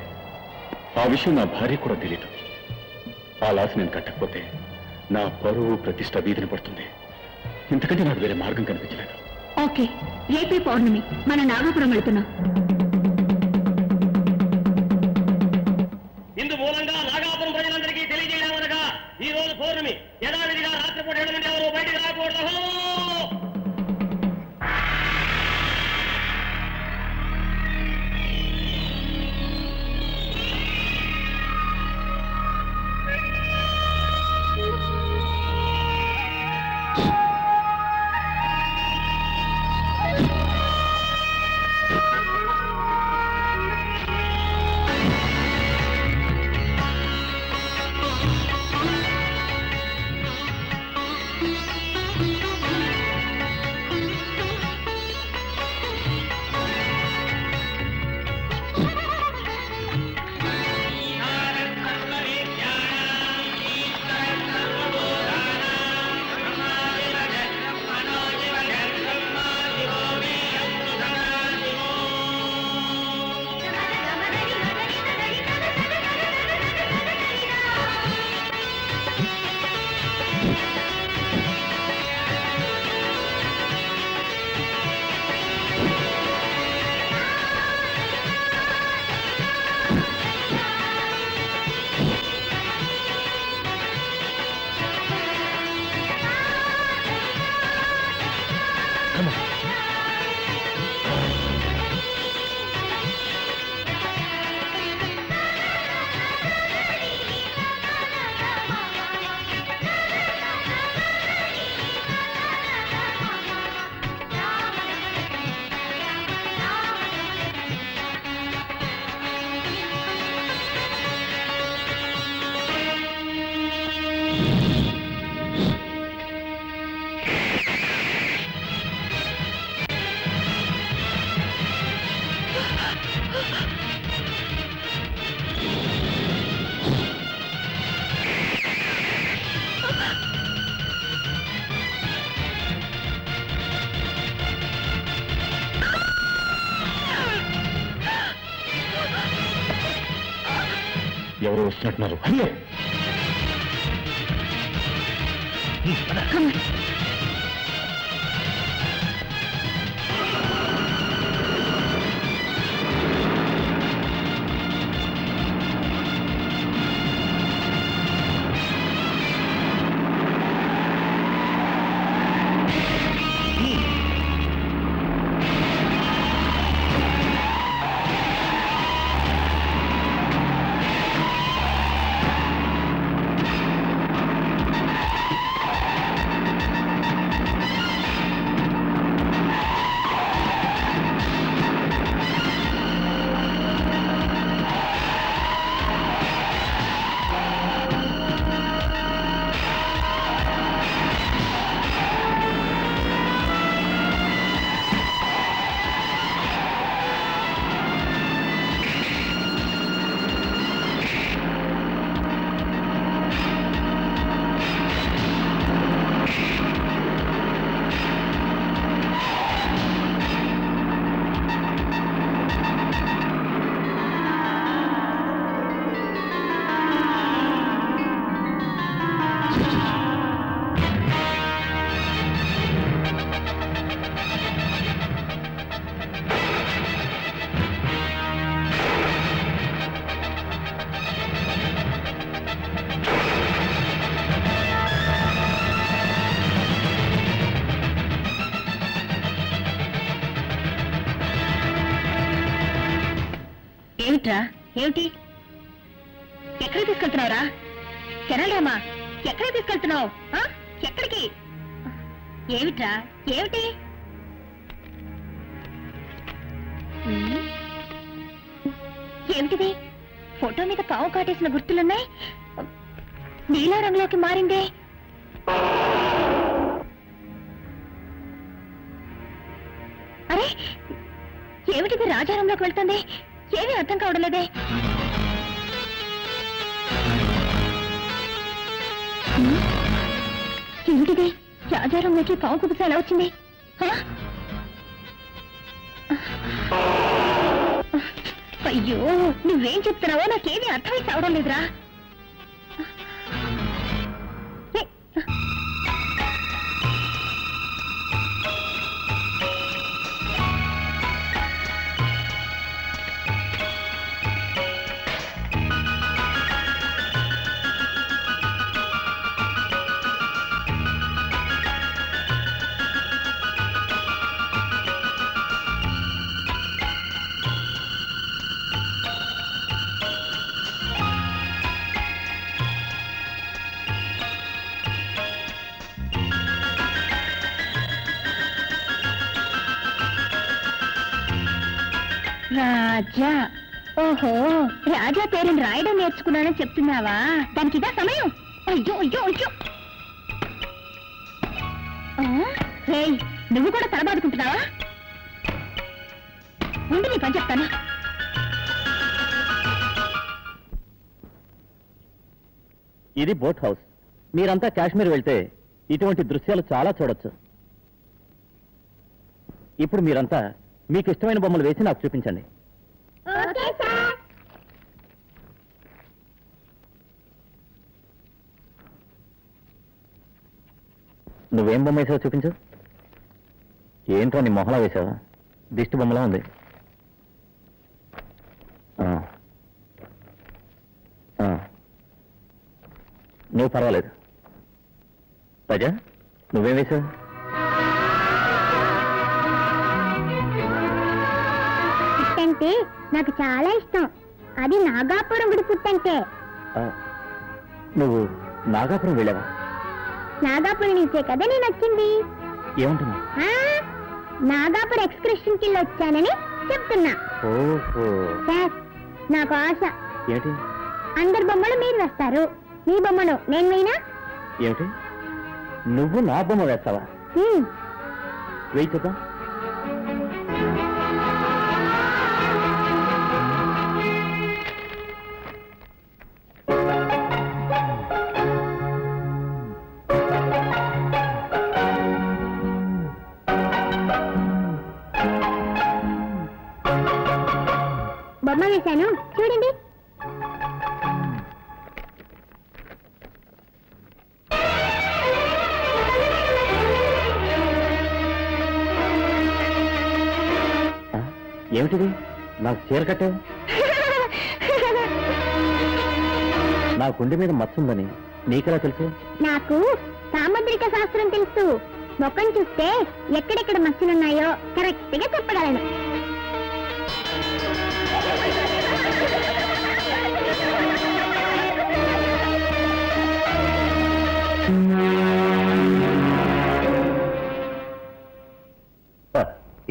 ఆ విషయం నా భార్య కూడా తెలియదు. ఆ లాస్ నేను కట్టకపోతే నా పరువు ప్రతిష్ట వీధిని పడుతుంది. ఇంతకంటే నాకు వేరే మార్గం కనిపించలేదు. ఓకే, రేపే పౌర్ణమి, మన నాగపురం వెళుతున్నాం. ఇందు మూలంగా నాగాపురం ప్రజలందరికీ తెలియజేయమనగా ఈ రోజు పౌర్ణమి. యథావిధిగా రాత్రిపూట 7 నుండి ఎవరు బయటకు రాకూడదు. ఎవరు వస్తున్నట్టున్నారు? అయ్యో ఏమిట్రా? ఏమిటి? ఎక్కడికి తీసుకెళ్తున్నావురా? కెనడామా? ఎక్కడికి తీసుకెళ్తున్నావు? ఎక్కడికి? ఏమిట్రా? ఏమిటి? ఏమిటిది? ఫోటో మీద పావు కాటేసిన గుర్తులున్నాయి. నీలా రంగులోకి మారిందే. అరే ఏమిటిది? రాజారంలోకి వెళ్తుంది. ఏమీ అర్థం కావడం లేదే. ఏమిటిది? రాజారంలోకి పావు కుబుస ఎలా వచ్చింది? అయ్యో నువ్వేం చెప్తున్నావో నాకేమీ అర్థమై కావడం లేదురా. రాజా. ఓహో రాజా పేరుని రాయడం నేర్చుకున్నానని చెప్తున్నావా? దానికి ఇదా సమయం? అయ్యో అయ్యో అయ్యో. రేయ్ నువ్వు కూడా తలబాదుకుంటున్నావా? ఉండి నీ పని చెప్తాను. ఇది బోట్ హౌస్. మీరంతా కాశ్మీర్ వెళ్తే ఇటువంటి దృశ్యాలు చాలా చూడొచ్చు. ఇప్పుడు మీరంతా మీకు ఇష్టమైన బొమ్మలు వేసి నాకు చూపించండి. నువ్వేం బొమ్మ వేసావో చూపించు. ఏంటో నీ మొహలా వేసావా? దిష్టి బొమ్మలా ఉంది. నువ్వు పర్వాలేదు. ప్రజా నువ్వేం వేసావు? పుట్టంటే నాకు చాలా ఇష్టం. అది నాగాపురం గుడి పుట్టంటే. నువ్వు నాగాపురం వెళ్ళావా? నాగాపురం నుంచే కదా నేను వచ్చింది. ఏమంటున్నా? నాగాపురం ఎక్స్కర్షన్ కి వచ్చానని చెప్తున్నా. సార్ నాకు ఆశ. ఏంటి? అందరి బొమ్మలు మీరు వేస్తారు, మీ బొమ్మను నేను వేయినా? ఏమిటి? నువ్వు నా బొమ్మ వేస్తావా? వెయ్యి చూద్దాం. బొమ్మ వేశాను చూడండి. ఏమిటిది నాకు చీర కట్టావు? నా గుండె మీద మచ్చుందని నీకెలా తెలుసు? నాకు సాముద్రిక శాస్త్రం తెలుసు. మొక్కను చూస్తే ఎక్కడెక్కడ మచ్చలున్నాయో కరెక్ట్ గా చెప్పగలను.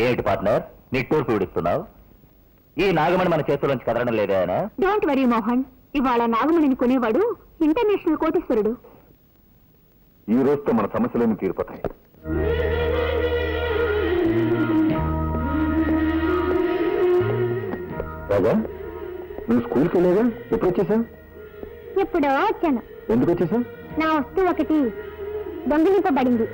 ఏమిటి పార్ట్నర్ నిట్టూరు పీడిస్తున్నావు? ఈ నాగమణి మన చేతుల్లోంచి కదలడం లేదా? డోంట్ వరీ మోహన్, ఇవాళ నాగమణిని కొనేవాడు ఇంటర్నేషనల్ కోటీశ్వరుడు. ఈ రోజుతో మన సమస్యలన్నీ తీరిపోతాయి. రాజా, నువ్వు స్కూల్కి వెళ్ళేగా? ఎప్పుడు వచ్చేసావు? ఎప్పుడో వచ్చాను. ఎందుకు వచ్చేసావు? నా వస్తువు ఒకటి దొంగిలింపబడింది.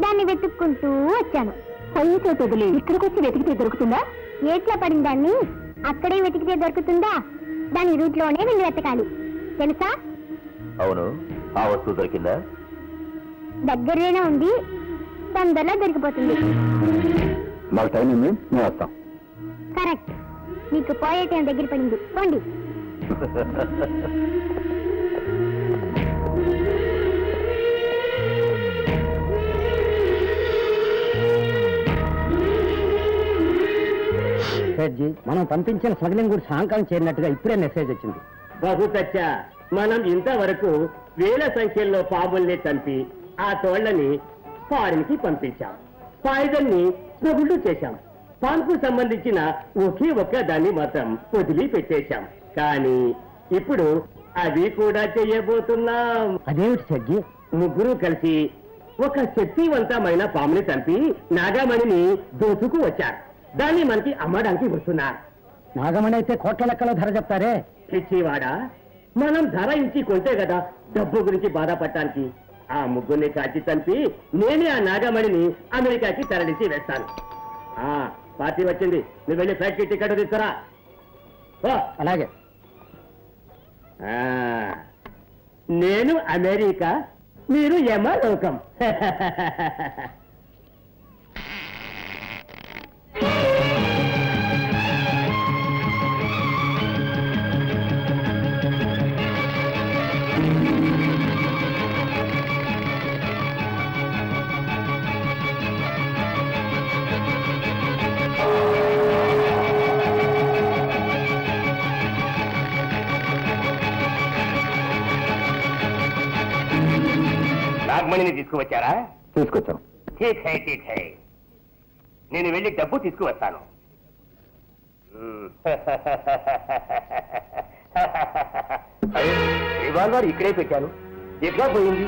దాన్ని వెతుక్కుంటూ వచ్చాను. పొయ్యితో వదిలి ఇక్కడికి వచ్చి వెతికితే దొరుకుతుందా? ఏట్లో పడిన దాన్ని అక్కడే వెతికితే దొరుకుతుందా? దాని రూట్లోనే వెళ్ళి వెతకాలి, తెలుసా? అవును, ఆ వస్తువు దొరికిందా? దగ్గరలోనే ఉంది, తొందరలో దొరికిపోతుంది. మాకు టైం ఉంది, మేము వస్తాం. కరెక్ట్, మీకు పోయే టైం దగ్గర పడింది. పోండి. మనం పంపించిన స్మగ్లింగ్ గురించి హాంకాంగ్ చేరినట్టుగా ఇప్పుడే మెసేజ్ వచ్చింది. బహుతచ్చ, మనం ఇంతవరకు వేల సంఖ్యలో పాముల్ని చంపి ఆ తోళ్లని ఫారిన్ కి పంపించాం. పాయిజన్ ని స్మగుళ్ళు చేశాం. పాన్కు సంబంధించిన ఒకే ఒక్క దాన్ని మాత్రం వదిలి పెట్టేశాం. కానీ ఇప్పుడు అవి కూడా చేయబోతున్నాం. అదేమిటి సజ్జి? ముగ్గురు కలిసి ఒక శక్తివంతమైన పాముని చంపి నాగమణిని దోచుకు వచ్చారు. దాన్ని మనకి అమ్మడానికి వస్తున్నారు. నాగమణి అయితే కోట్ల లెక్కలో ధర చెప్తారే. పిచ్చివాడా, మనం ధర ఇచ్చి కొంటే కదా డబ్బు గురించి బాధపడటానికి. ఆ ముగ్గురిని కాల్చి చంపి నేనే ఆ నాగమణిని అమెరికాకి తరలించి వేస్తాను. పార్టీ వచ్చింది, నువ్వు వెళ్ళి ఫ్లైట్ కి టికెట్ తీసుకురా. అలాగే. నేను అమెరికా, మీరు యమలోకం. నాగమణిని తీసుకువచ్చారా? తీసుకొచ్చాం. ఠీక్ హై, ఠీక్ హై. నేను వెళ్ళి డబ్బు తీసుకువస్తాను. రివాల్వర్ ఇక్కడే పెట్టాను, ఎట్లా పోయింది?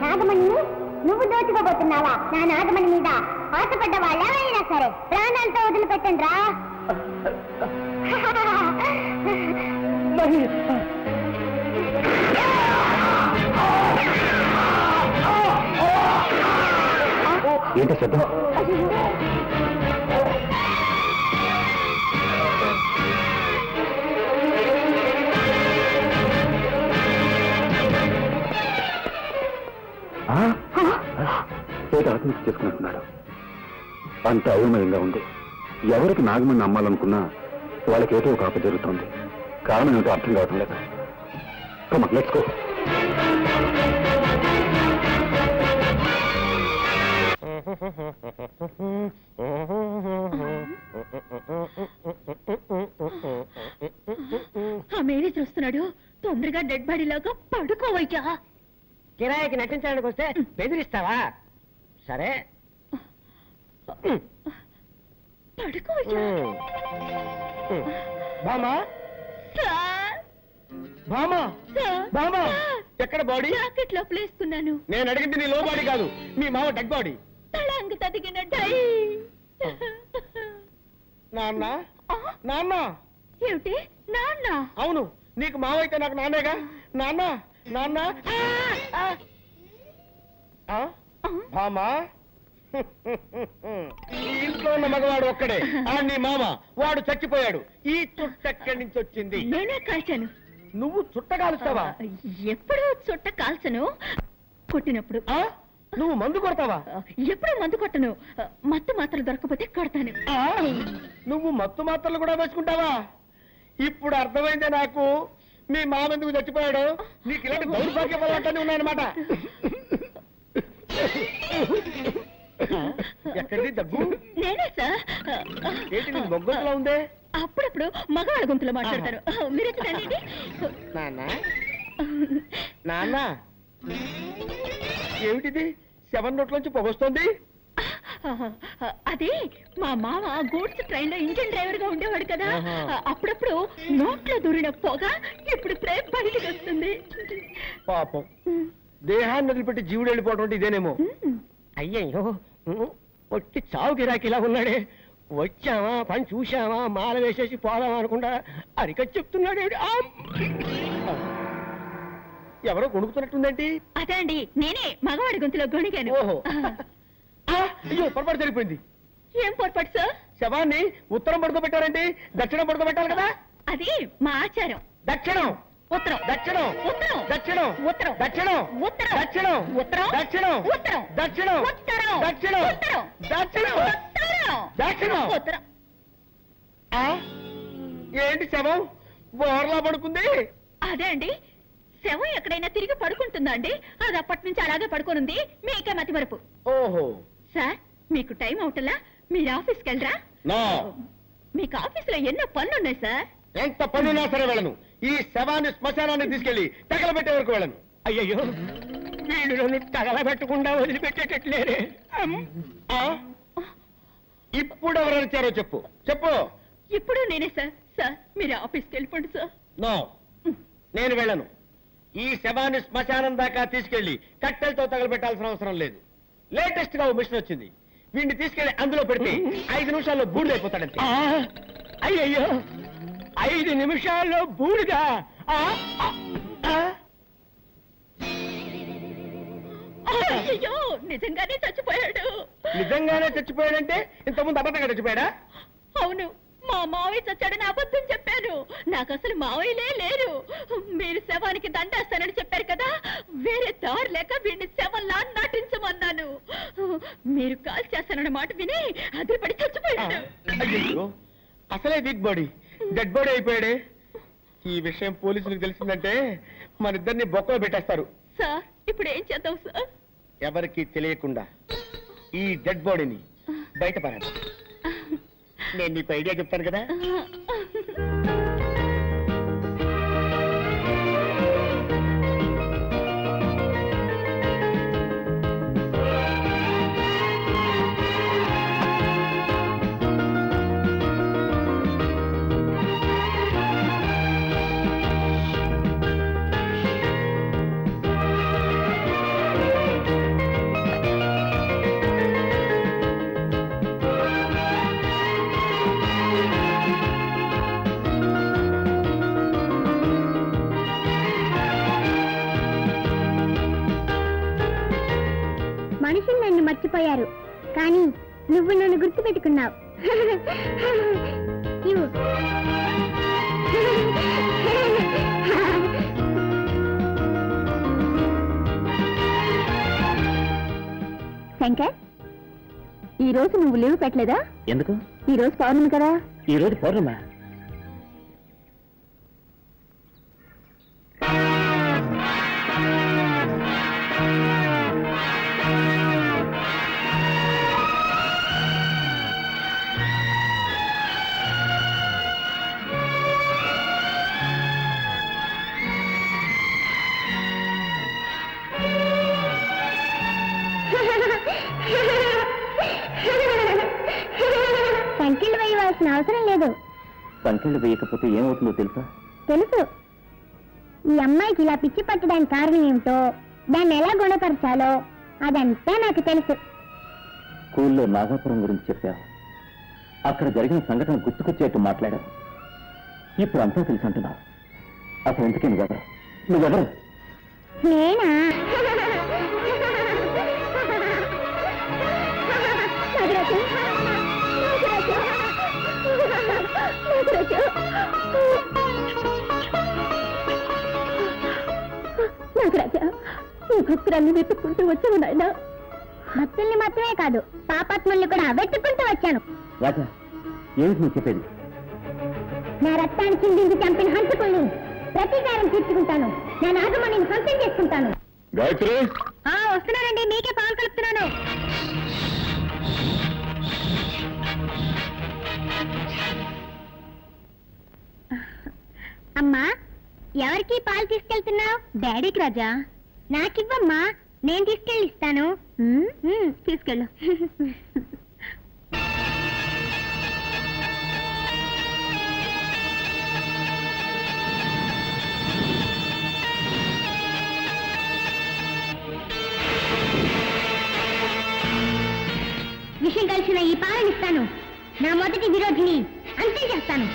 నాగమణి నువ్వు దోచుకోబోతున్నావా? నా నాగమణి మీద ఆశపడ్డ వాళ్ళు ఎవరైనా సరే ప్రాణాలతో వదిలిపెట్టండి రా. ఏంటి శబ్దం? ఆత్మహత్య చేసుకున్నట్టున్నాడు. అంత అయోమయంగా ఉంది. ఎవరికి నాగమణి అమ్మాలనుకున్నా వాళ్ళకి ఏదో ఒక ఆప జరుగుతుంది. కారణం ఏమిటో అర్థం కావటం లేదు. Let's go. ఆ మేనేజర్ వస్తున్నాడు, తొందరగా డెడ్ బాడీ లాగా పడుకోవయ్యా. కిరాయికి నటించడానికి వస్తే బెదిరిస్తావా? సరే పడుకోవయ్యా. బామా, బామా, బామా, ఎక్కడ బాడీ? జాకెట్ లో ప్లేసుకున్నాను. నేను అడిగింది నీ లో బాడీ కాదు, మీ మామ డెడ్ బాడీ. తళంగు తదిగిన డై. నాన్న, నాన్న. ఏమిటి నాన్న? అవును, నీకు మావ అయితే నాకు నాన్నేగా. నాన్న, నాన్న. బామా, ఈ ఇంట్లో ఉన్న మగవాడు ఒక్కడే, నీ మామ. వాడు చచ్చిపోయాడు. ఈ చుట్ట ఎక్కడి నుంచి వచ్చింది? నేనే కాల్చాను. నువ్వు చుట్ట కాలుస్తావా? ఎప్పుడు చుట్ట కాల్చను, కొట్టినప్పుడు. నువ్వు మందు కొడతావా? ఎప్పుడూ మందు కొట్టను. మత్తు మాత్రలు దొరకకపోతే కొడతాను. నువ్వు మత్తు మాత్రలు కూడా వేసుకుంటావా? ఇప్పుడు అర్థమైందే నాకు మీ మామెందుకు చచ్చిపోయాడు. నీకు ఇలాంటి దౌర్భాగ్య పదార్థాన్ని ఉన్నాయన్నమాట. ఎక్కడిది దగ్గు? నేనే సార్. ఏంటి నీ మొగ్గంతులో ఉందే? అప్పుడప్పుడు మగవాళ్ళ గొంతులో మాట్లాడతారు. మీరు నాన్న నాన్న ఏమిటిది? 7 నోట్లోంచి పొగొస్తోంది. అది మా మామ గూడ్స్ ట్రైన్ లో ఇంజిన్ డ్రైవర్ గా ఉండేవాడు కదా. అప్పుడప్పుడు నోట్లో దూరిన పొగ ఇప్పుడు బయటకు వస్తుంది. పాపం దేహాన్ని వదిలిపెట్టి జీవుడు వెళ్ళిపోవడం అంటే ఇదేనేమో. అయ్యయ్యో, ఒట్టి చావు గిరాకిలా ఉన్నాడే. వచ్చావా, పని చూశావా, మాల వేసేసి పోదామా అనుకుంటా అరికచ్చి చెప్తున్నాడు. ఎవరో గొణుకుతున్నట్టుందేంటి? అదే అండి, నేనే మగవాడి గొంతులో గొణిగాను. ఓహో, అయ్యో పొరపాటు జరిగిపోయింది. ఏం పొరపాటు సార్? శవాన్ని ఉత్తరం పడుకోబెట్టారండి, దక్షిణం పడుకోబెట్టాలి కదా. అది మా ఆచారం. దక్షిణం ఉత్తరం, దక్షిణం ఉత్తరం, దక్షిణం ఉత్తరం, దక్షిణం ఉత్తరం, దక్షిణం ఉత్తరం, దక్షిణం ఉత్తరం, దక్షిణం ఉత్తరం, దక్షిణం ఉత్తరం, దక్షిణం ఉత్తరం, దక్షిణం. ఉత్తరం. ఏంటి శవం బోర్లా పడుకుంది? అదే అండి, శవం ఎక్కడైనా తిరిగి పడుకుంటుందా అండి? అది అప్పటి నుంచి అలాగే పడుకోనుంది. మీకే మతి మరుపు. ఓహో సార్, మీకు టైం అవుతలా? మీరు ఆఫీస్కి వెళ్ళరా? మీకు ఆఫీసులో ఎన్నో పనులున్నాయి సార్. ఎంత పనున్నా సరే వెళ్ళను. ఈ శవాన్ని శ్మశానాన్ని తీసుకెళ్లి తగలబెట్టే వరకు వెళ్ళను. అయ్యయ్యో, వీళ్ళు నన్ను తగలబెట్టకుండా వదిలిపెట్టేటట్లేరే. ఇప్పుడు ఎవరు వచ్చారో చెప్పు చెప్పు. ఇప్పుడు నేనే సార్. సార్, మీరు ఆఫీస్కి వెళ్ళిపోండి సార్. నో, నేను వెళ్ళను. ఈ శవాన్ని శ్మశానం దాకా తీసుకెళ్లి కట్టెలతో తగలబెట్టాల్సిన అవసరం లేదు. లేటెస్ట్ గా ఓ మిషన్ వచ్చింది. వీడిని తీసుకెళ్లి అందులో పెడితే 5 నిమిషాల్లో బూడిదైపోతాడంతే. అయ్యయ్యో, 5 నిమిషాల్లో బూడిదా? అయ్యో, నిజంగానే చచ్చిపోయాడు. నిజంగానే చచ్చిపోయాడంటే ఇంతకుముందు అబద్ధంగా చచ్చిపోయాడా? అవును, మా మావయ్య చచ్చాడని అబద్ధం చెప్పాను. నాకు అసలు మావయ్యలే లేరు. మీరు శవానికి దండేస్తానని చెప్పారు కదా, వేరే దారి లేక వీడిని శవంలా నటించమన్నాను. మీరు కాల్ చేస్తానన్న మాట విని అదిపడి చచ్చిపోయాడు. అయ్యో, అసలే వీక్ బాడీ, డెడ్ బాడీ అయిపోయాడే. ఈ విషయం పోలీసులకు తెలిసిందంటే మన ఇద్దరిని బొక్కలో పెట్టేస్తారు. సార్, ఇప్పుడు ఏం చేద్దాం సార్? ఎవరికి తెలియకుండా ఈ డెడ్ బాడీని బయట పారాలి. నేను నీకు ఐడియా చెప్తాను కదా. మనుషులు నన్ను మర్చిపోయారు, కానీ నువ్వు నన్ను గుర్తుపెట్టుకున్నావు. శంకర్, ఈ రోజు నువ్వు లీవ్ పెట్టలేదా? ఎందుకు? ఈ రోజు పౌర్ణమి కదా. ఈ రోజు పౌర్ణమా? సంఖ్యలు వేయవలసిన అవసరం లేదు. సంఖ్యలు వేయకపోతే ఏమవుతుందో తెలుసా? తెలుసు. ఈ అమ్మాయికి ఇలా పిచ్చి పట్టడానికి కారణం ఏమిటో, దాన్ని ఎలా గుణపరచాలో అదంతా నాకు తెలుసు. స్కూల్లో నాగాపురం గురించి చెప్పావు. అక్కడ జరిగిన సంఘటన గుర్తుకొచ్చేట్టు మాట్లాడావు. ఇప్పుడు అంతా తెలుసు అంటున్నావు. అసలు ఎందుకే నువ్వెవరు? నేనా? నాగరాజా, నీ భక్తురాన్ని వెతుక్కుంటూ వచ్చావు నాయన. భక్తుల్ని మాత్రమే కాదు పాపాత్ముల్ని కూడా వెతుక్కుంటూ వచ్చాను. రాజా, ఏమిటి నువ్వు చెప్పేది? నా రక్తాన్ని చిందించి చంపిన హంతకుల్ని ప్రతీకారం తీర్చుకుంటాను. నా నాగమణిని సొంతం చేసుకుంటాను. గాయత్రి, వస్తున్నానండి, మీకే పాలు కలుపుతున్నాను. అమ్మా, ఎవరికి పాలు తీసుకెళ్తున్నావు? డాడీకి రాజా. నాకివ్వమ్మా, నేను తీసుకెళ్ళి ఇస్తాను. తీసుకెళ్ళు. విషయం కలిసిన ఈ పాలనిస్తాను. నా మొదటి విరోధిని అంతం చేస్తాను.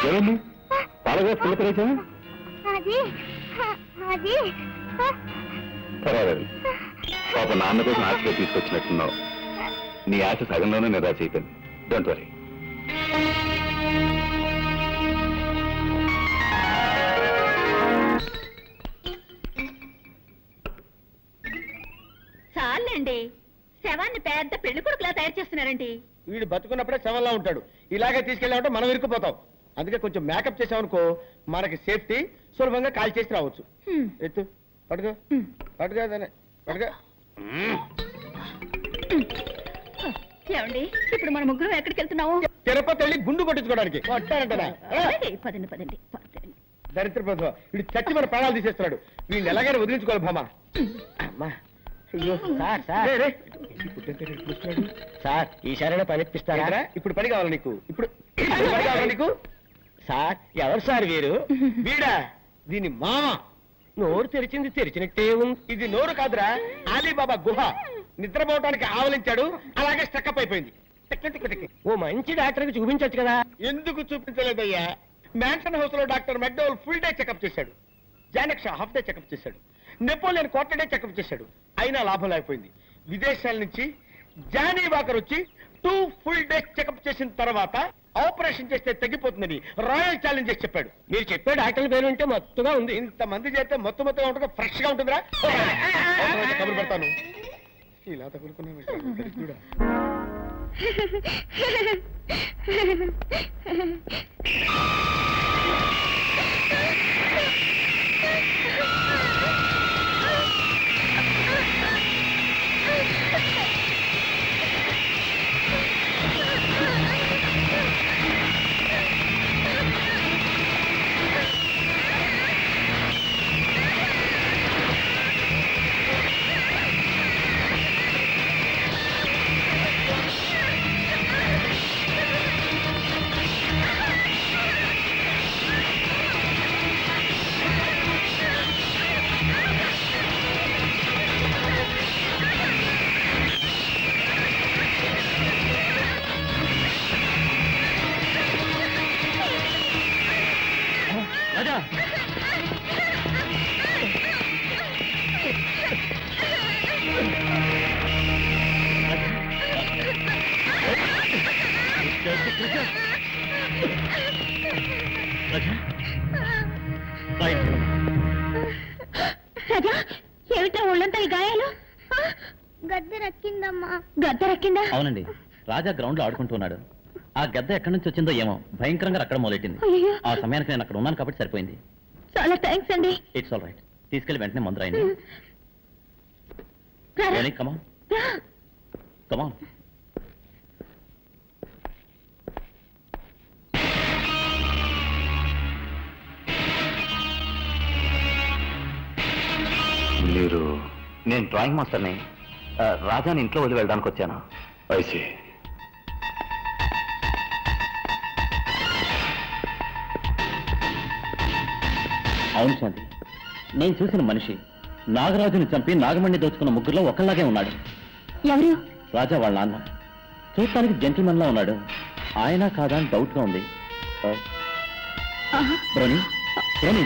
ఏమండి పాలగా పిల్లకరేసా? పర్వాలేదు, పాప నాన్న కోసం ఆశగా తీసుకొచ్చినట్టున్నావు. నీ ఆశ సగంలోనే నిరాశ అయిపోయింది. Don't worry. చాలండి, శవాన్ని పెద్ద పెళ్లి కొడుకులా తయారు చేస్తున్నారండి. వీడు బతుకున్నప్పుడే శవంలా ఉంటాడు. ఇలాగే తీసుకెళ్ళామంటే మనం ఇరుక్కుపోతాం. అందుకే కొంచెం మేకప్ చేసామనుకో మనకి సేఫ్టీ, సులభంగా కాల్ చేసి రావచ్చు. ఎత్తు, పడుకో పడుకో పడుకో. ఏమండి, ఇప్పుడు మన ముగ్గురు ఎక్కడికి వెళ్తున్నాము? తిరుపతి వెళ్ళి గుండు కొట్టించుకోవడానికి. పదండి పదండి. దరిద్ర ప్రభుత్వం వీడు చచ్చి మన ప్రాణాలు తీసేస్తున్నాడు. వీడిని ఎలాగైనా వదిలించుకోవాలి భామా. అమ్మా, అయ్యో సార్ సార్ సార్, ఈసారైనా పని ఇప్పిస్తారా? ఇప్పుడు పని కావాలి నీకు. ఇప్పుడు పని కావాలి నీకు. సార్, ఎవరు సార్ వీరు? వీడా? దీని మామ. నోరు తెరిచింది తెరిచినట్టే ఉంది. ఇది నోరు కాదురా, అలీబాబా గుహ. నిద్రపోవటానికి ఆవలించాడు, అలాగే స్టక్అప్ అయిపోయింది. ఓ మంచి డాక్టర్కి చూపించవచ్చు కదా. ఎందుకు చూపించలేదయ్యా? మ్యాన్షన్ హౌస్ లో doctor McDowell full day checkup చేశాడు. జానక్ష హాఫ్ డే చెకప్ చేశాడు. నెపోలియన్ క్వార్టర్ డే చెకప్ చేశాడు. అయినా లాభం లేకపోయింది. విదేశాల నుంచి జానీ వాకర్ వచ్చి 2 full days చెకప్ చేసిన తర్వాత ఆపరేషన్ చేస్తే తగ్గిపోతుందని రాయల్ ఛాలెంజ్ చేసి చెప్పాడు. మీరు చెప్పే డాక్టర్ పేరు ఉంటే మత్తుగా ఉంది. ఇంతమంది చేస్తే మొత్తుగా ఉంటుంది, ఫ్రెష్ గా ఉంటుందిరా. కబురు పెడతాను. ఇలా తగులుకున్నా రాజా, ఏమిటో ఒళ్ళంతా ఈ గాయాలు? గద్దె రక్కిందమ్మా. గద్దె రక్కిందా? అవునండి, రాజా గ్రౌండ్ లో ఆడుకుంటున్నాడు. ఆ గద్ద ఎక్కడి నుంచి వచ్చిందో ఏమో భయంకరంగా అక్కడ మొదలెట్టింది. ఆ సమయానికి నేను అక్కడ ఉన్నాను కాబట్టి సరిపోయింది. చాలా థ్యాంక్స్ అండి. It's all right. తీసుకెళ్లి వెంటనే మందు రాయండి. కమాన్ కమాన్. మీరు? నేను డ్రాయింగ్ మాస్టర్ని. రాజాని ఇంట్లో వదిలి వెళ్ళడానికి వచ్చాను. ఐసి. అవును శాంతి, నేను చూసిన మనిషి నాగరాజుని చంపి నాగమణి దోచుకున్న ముగ్గురులో ఒకళ్ళలాగే ఉన్నాడు. ఎవరు? రాజా వాళ్ళ నాన్న. చూడటానికి జెంటిల్మెన్ లా ఉన్నాడు. ఆయన కాదా అని డౌట్ గా ఉంది. బ్రోని బ్రోని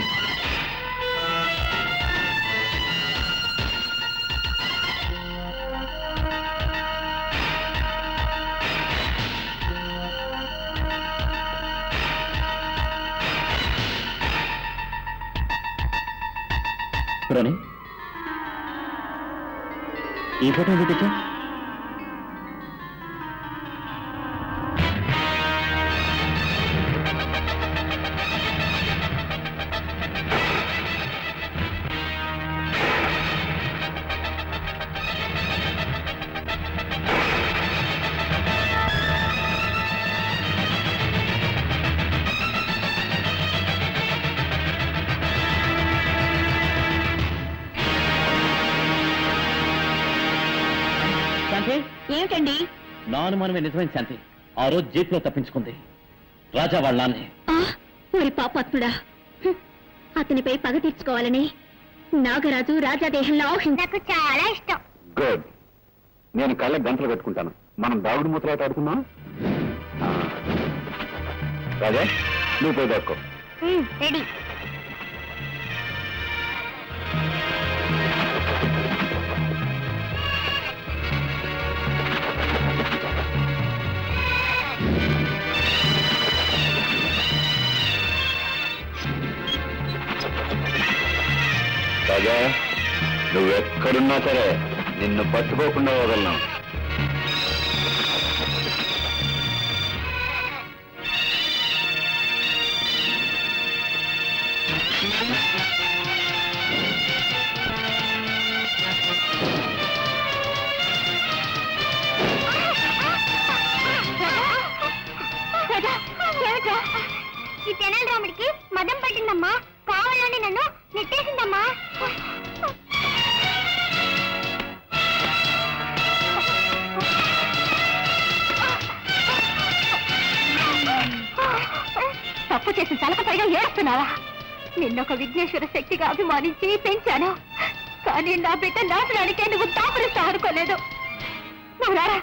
బ్రోని ఈ ఫోటో ఎందుకు తెచ్చా? ఏమిటండి? నా అనుమానమే నిజమైన శాంతి. ఆ రోజు జీప్ లో తప్పించుకుంది రాజా వాళ్ళ నాన్నే. మరి పాపాత్ముడా, అతనిపై పగ తీర్చుకోవాలని నాగరాజు రాజాదేహంలో నాకు చాలా ఇష్టం. గుడ్. నేను కళ్ళకి గంటలు కట్టుకుంటాను. మనం దాగుడు మూతలాట ఆడుకుందాం. రాజా, నువ్వు పోయి దాక్కో. రెడీ. రాజా, నువ్వెక్కడున్నా సరే నిన్ను పట్టుకోకుండా వదలను. ఈ తెనాలి రాముడికి మదం పట్టిందమ్మా. కావాలని నన్ను నెట్టేసిందమ్మా. తప్పు చేసిన తలకు పైగా ఏడుస్తున్నావా? నిన్నొక విఘ్నేశ్వర శక్తిగా అభిమానించి పెంచాను. కానీ నా బిడ్డ నాశనానికే నువ్వు దాపరిస్తా అనుకోలేదు. నువ్వు రారా.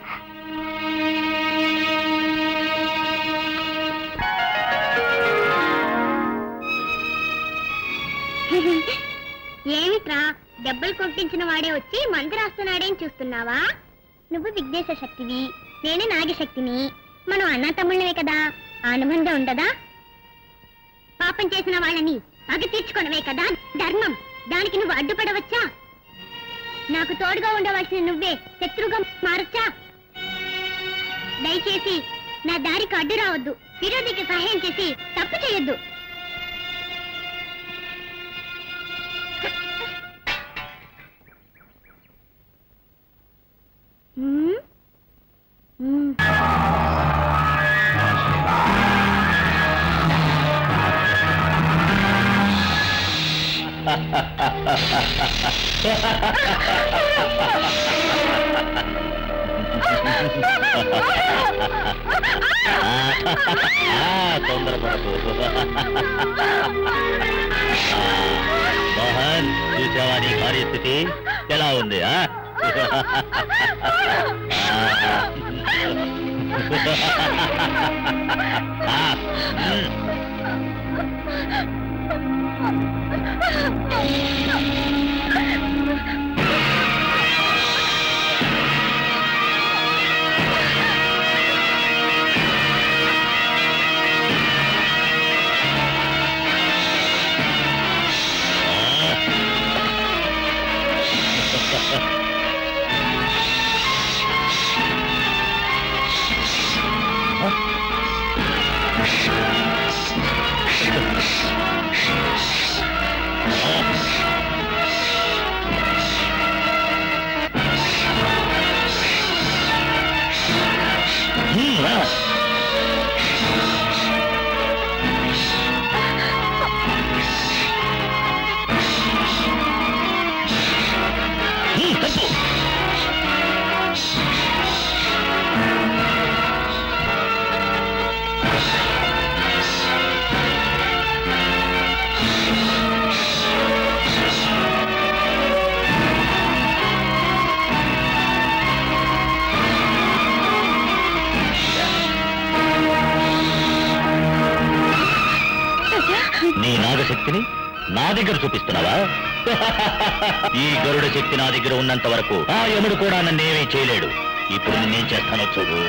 ఏమిట్రా, దెబ్బలు కొట్టించిన వాడే వచ్చి మందు రాస్తున్నాడేం చూస్తున్నావా? నువ్వు విఘ్నేశ్వర శక్తివి, నేనే నాగశక్తిని. మనం అన్న తమ్ముళ్ళవే కదా, అనుబంధం ఉండదా? పాపం చేసిన వాళ్ళని పగ తీర్చుకున్నవే కదా ధర్మం. దానికి నువ్వు అడ్డుపడవచ్చా? నాకు తోడుగా ఉండవలసిన నువ్వే శత్రువుగా మారచ్చా? దయచేసి నా దారికి అడ్డు రావద్దు. విరోధికి సహాయం చేసి తప్పు చేయొద్దు. తొందరపడదు మోహన్. చూసావా నీ కార్యస్థితి ఎలా ఉంది? నీ నాగశక్తిని నా దగ్గర చూపిస్తున్నావా? ఈ గరుడ శక్తి నా దగ్గర ఉన్నంత వరకు ఆ యముడు కూడా నన్నేమీ చేయలేడు. ఇప్పుడు నేనేం చేస్తానో చూడు.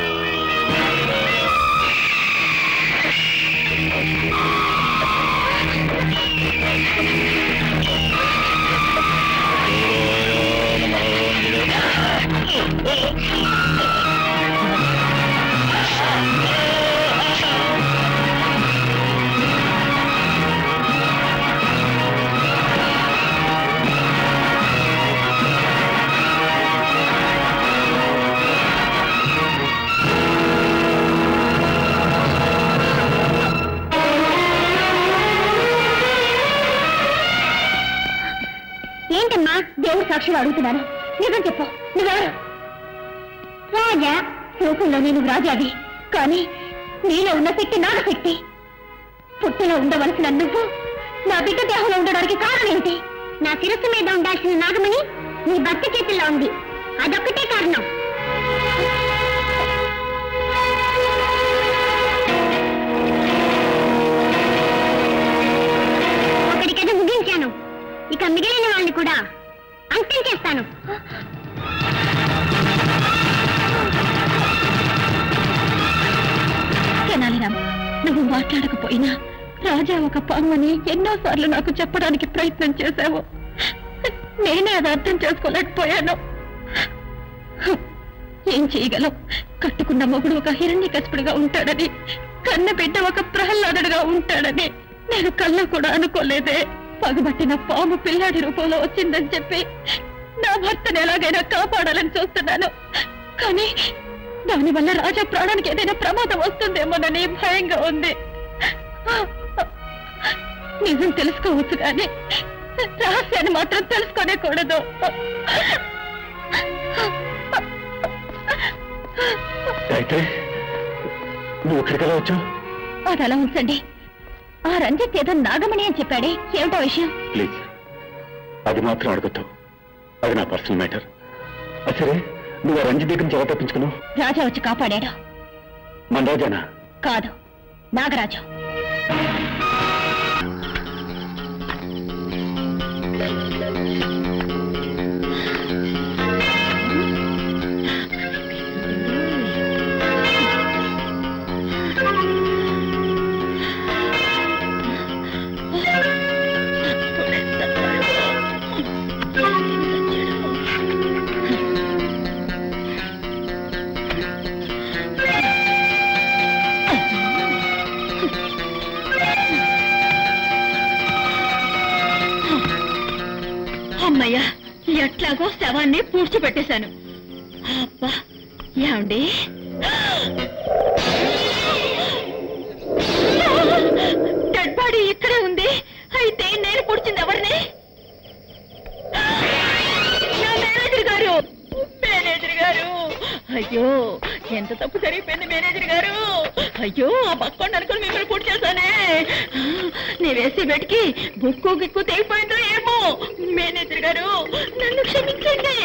ఏంటమ్మా దేవుడు సాక్షిగా అడుగుతున్నాను, నిజం చెప్పు, నువ్వెవరు? రాజా. రూపంలో నేను రాజావి, కానీ నీలో ఉన్న శక్తి నాగశక్తి. పుట్టిలో ఉండవలసిన నువ్వు నా బిడ్డ దేహంలో ఉండడానికి కారణం ఏంటి? నా శిరస్సు మీద ఉండాల్సిన నాగమణి నీ భర్త చేతుల్లో ఉంది, అదొక్కటే కారణం. ఒకటికైనా ముగించాను, ఇక మిగిలిన వాళ్ళని కూడా అంతం చేస్తాను. తెనాలిరామ్, నువ్వు మాట్లాడకపోయినా రాజా ఒక పాముని ఎన్నోసార్లు నాకు చెప్పడానికి ప్రయత్నం చేశావు. నేనే అది అర్థం చేసుకోలేకపోయాను. ఏం చేయగలం? కట్టుకున్న మొగుడు ఒక హిరణ్యకశిపుడుగా ఉంటాడని, కన్న బిడ్డ ఒక ప్రహ్లాదుడుగా ఉంటాడని నేను కళ్ళ కూడా అనుకోలేదే. పగబట్టిన పాము పిల్లాడి రూపంలో వచ్చిందని చెప్పి నా భర్తను ఎలాగైనా కాపాడాలని చూస్తున్నాను, కానీ దానివల్ల రాజా ప్రాణానికి ఏదైనా ప్రమాదం వస్తుందేమోనని భయంగా ఉంది. నిజం తెలుసుకోవచ్చు కానీ రహస్యాన్ని మాత్రం తెలుసుకోనేకూడదు. నువ్వు ఎక్కడికలా వచ్చావు? అది అలా ఉంచండి. ఆ రంజిత్ ఏదో నాగమణి అని చెప్పాడే, ఏమిటో విషయం? ప్లీజ్ అది మాత్రం అడుగుతావు, అది నా పర్సనల్ మ్యాటర్. సరే, నువ్వు ఆ రంజిత్ దగ్గర నుంచి ఎవరు తప్పించుకున్నావు? రాజా వచ్చి కాపాడాడు. మన రాజానా? కాదు, నాగరాజు. అమ్మయ్యా, ఎట్లాగో శవాన్ని పూడ్చిపెట్టేశాను. అబ్బా, ఏమండి డెడ్ బాడీ ఇక్కడే ఉంది. అయితే నేను పూడ్చింది ఎవరిని? నా మేనేజర్ గారు. మేనేజర్ గారు, అయ్యో ఎంత తప్పు జరిగిపోయింది మేనేజర్ గారు. అయ్యో, ఆ పక్కోండి అనుకుని మిమ్మల్ని పూర్తి చేశానే. నీ వేసే బెట్కి బుక్కు గిక్కు తెగిపోయిందో ఏమో. మేనేజర్ గారు, నన్ను క్షమించండి,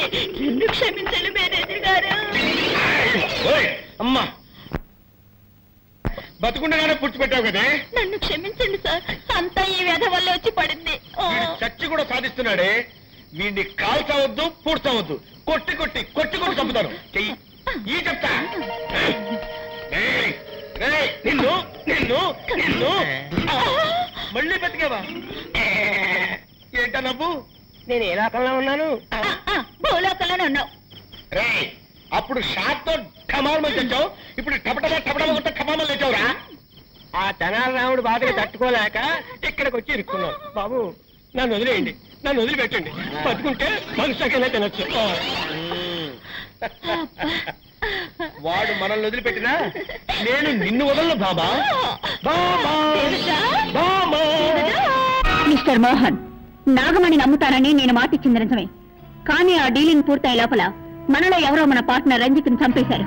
నన్ను క్షమించండి మేనేజర్ గారు. అమ్మా, బతుకుండగానే పూడ్చిపెట్టావు కదే. నన్ను క్షమించండి సార్, అంతా ఈ వ్యధ వల్ల వచ్చి పడింది. చచ్చి కూడా సాధిస్తున్నాడే. వీడిని కాల్చవద్దు, పూడ్చవద్దు, కొట్టి కొట్టి కొట్టి కొట్టి చంపుతాను. చెయ్యి ఈ చెప్తా. నిన్ను నిన్ను నిన్ను మళ్ళీ బతికేవా? ఏంటా నవ్వు? నేను ఏ లోకంలో ఉన్నాను? భూలోకంలోనే ఉన్నావు. రే, అప్పుడు షాట్ తో కమాల్మని తెచ్చావు, ఇప్పుడు టపటమా టపటమా కొట్ట కమాల్మని తెచ్చావురా. ఆ తెనాలి రాముడు బాధని తట్టుకోలేక ఇక్కడికి వచ్చి ఇరుక్కున్నావు. బాబు, నన్ను వదిలేయండి, నన్ను వదిలిపెట్టండి. బతుకుంటే మనుషులకైనా తినొచ్చు. వాడు మనల్ని వదిలిపెట్టినా నేను నిన్ను వదలను బాబా. మిస్టర్ మోహన్, నాగమణి నమ్ముతానని నేను మాటిచ్చింది నిజమే, కానీ ఆ డీలింగ్ పూర్తయ్యే లోపల మనలో ఎవరో మన పార్ట్నర్ రంజిత్ని చంపేశారు.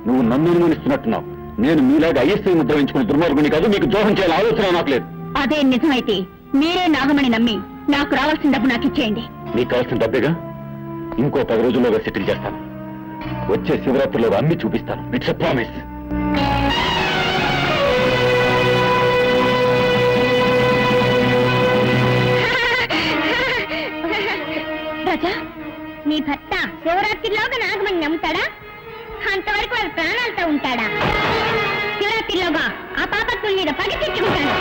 నువ్వు నన్ను అనుమానిస్తున్నట్టున్నావు. నేను మీలాగా ఐఎస్ఐ ముద్ర వేయించుకుని దుర్మార్గుని కాదు, మీకు ద్రోహం చేయాలని ఆలోచన నాకు లేదు. అదే నిజమైతే మీరే నాగమణి నమ్మి నాకు రావాల్సిన డబ్బు నాకు ఇచ్చేయండి. నీకు కావాల్సిన డబ్బేగా, ఇంకో 10 రోజుల్లోగా సెటిల్ చేస్తాను. వచ్చే శివరాత్రిలో అన్ని చూపిస్తాను. It's a promise. భర్త శివరాత్రిలోగా నాగమణి నమ్ముతాడా? అంతవరకు వారి ప్రాణాలతో ఉంటాడా? శివరాత్రిలోగా ఆ పాపత్తుల మీద పగ తెచ్చుకుంటాను.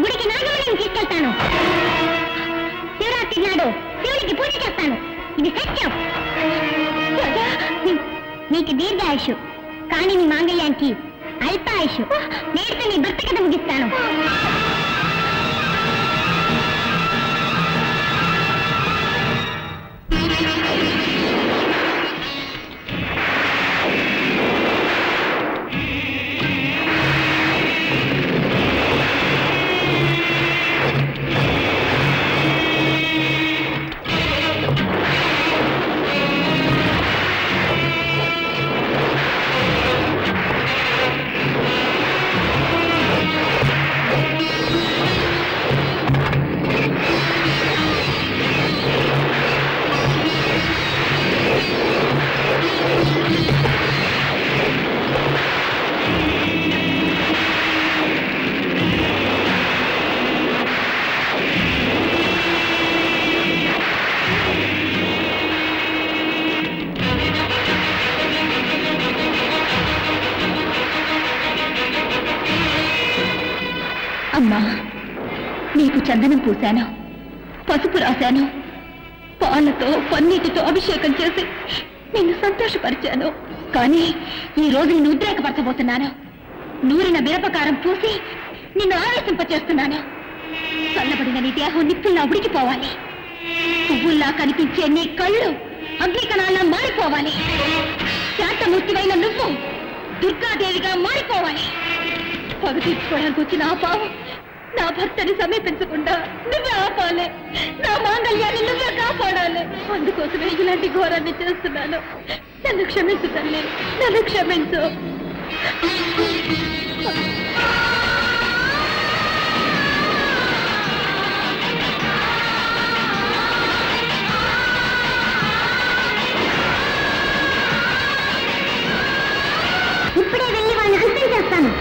గుడికి నాగమణిని తీసుకెళ్తాను. శివరాత్రి నాడు శివుడికి పూజ చేస్తాను. ఇది సత్యం. నీకు దీర్ఘాయుషు, కానీ నీ మాంగళ్యానికి అల్పాయుషు. నేటితో నీ భర్త కథ ముగిస్తాను. అమ్మా, నీకు చందనం పూశాను, పసుపు రాశాను, పాలతో పన్నీటితో అభిషేకం చేసి నిన్ను సంతోషపరిచాను. కానీ ఈ రోజు నిన్ను ఉద్రేకపరచబోతున్నాను. నూరిన మిరపకారం పూసి నిన్ను ఆవేశింపచేస్తున్నాను. చల్లబడిన నీ దేహం నిప్పుల్లా ఉడికిపోవాలి. పువ్వుల్లా కనిపించే నీ కళ్ళు అగ్నికణాల్లా మారిపోవాలి. శాంతమూర్తివైన నువ్వు దుర్గాదేవిగా మారిపోవాలి. పగ తీర్చుకోవడానికి వచ్చిన ఆ పావం నా భర్తని సమీపించకుండా నువ్వే ఆపాలి. నా మాంగళ్యాన్ని నువ్వే కాపాడాలి. అందుకోసమే ఇలాంటి ఘోరాన్ని చేస్తున్నాను. నన్ను క్షమించు తల్లి, నన్ను క్షమించు. ఇప్పుడే వెళ్ళి వాళ్ళని హత్య చేస్తాను.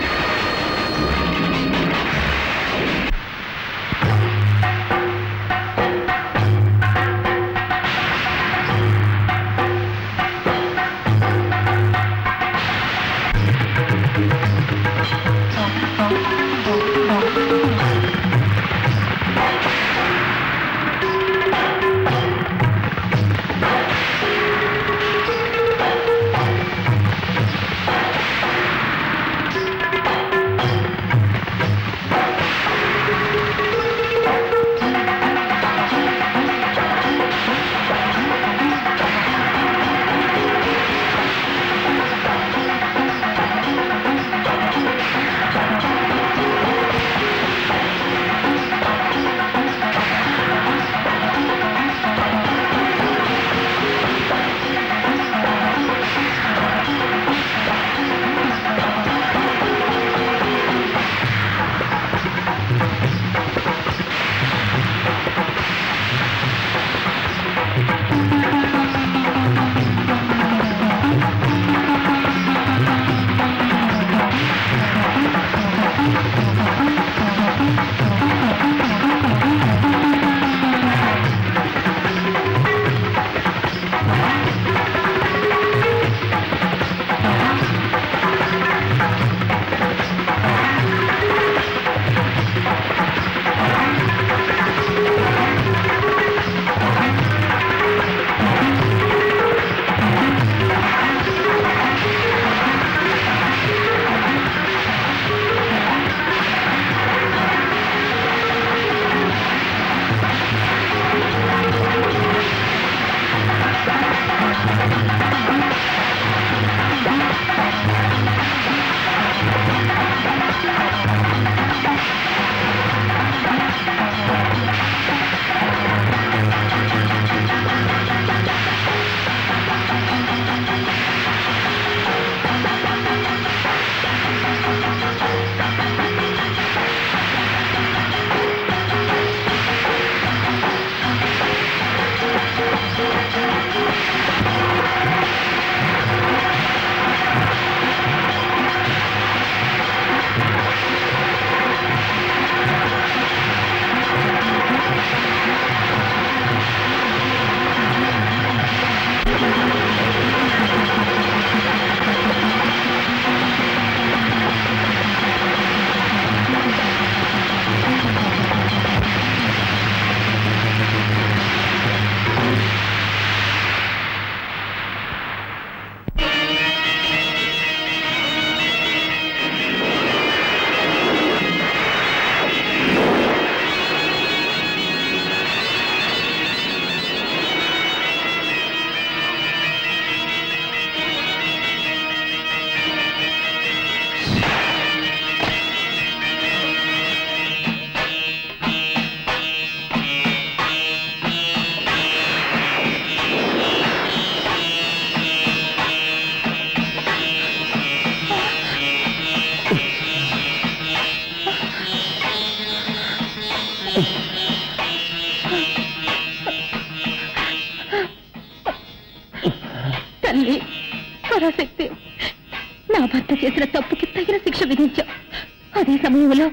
సమయంలో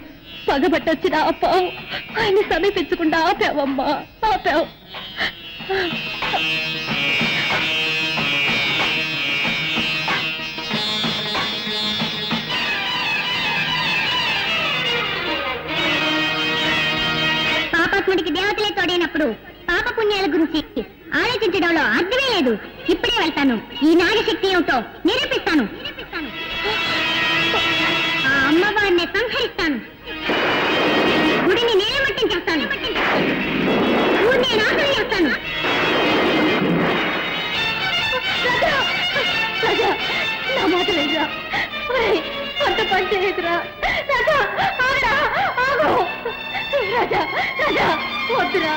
పగబట్టొచ్చిన ఆ పావు ఆయన్ని సమీపించకుండా ఆపావమ్మా, ఆపావు. పాపాత్ముడికి దేవతలే తోడైనప్పుడు పాప పుణ్యాల గురించి ఆలోచించడంలో అర్థమే లేదు. ఇప్పుడే వెళ్తాను, ఈ నాగశక్తి ఏమిటో నిరూపిస్తాను. ఆ అమ్మవారిని సంహరిస్తాను, గుడిని నేలమట్టం చేస్తాను, ఊరిని నాశనం చేస్తాను. నా మాట లేదురా, అంత పని చేయదురా రాజా. రాజా రాజా వద్దురా.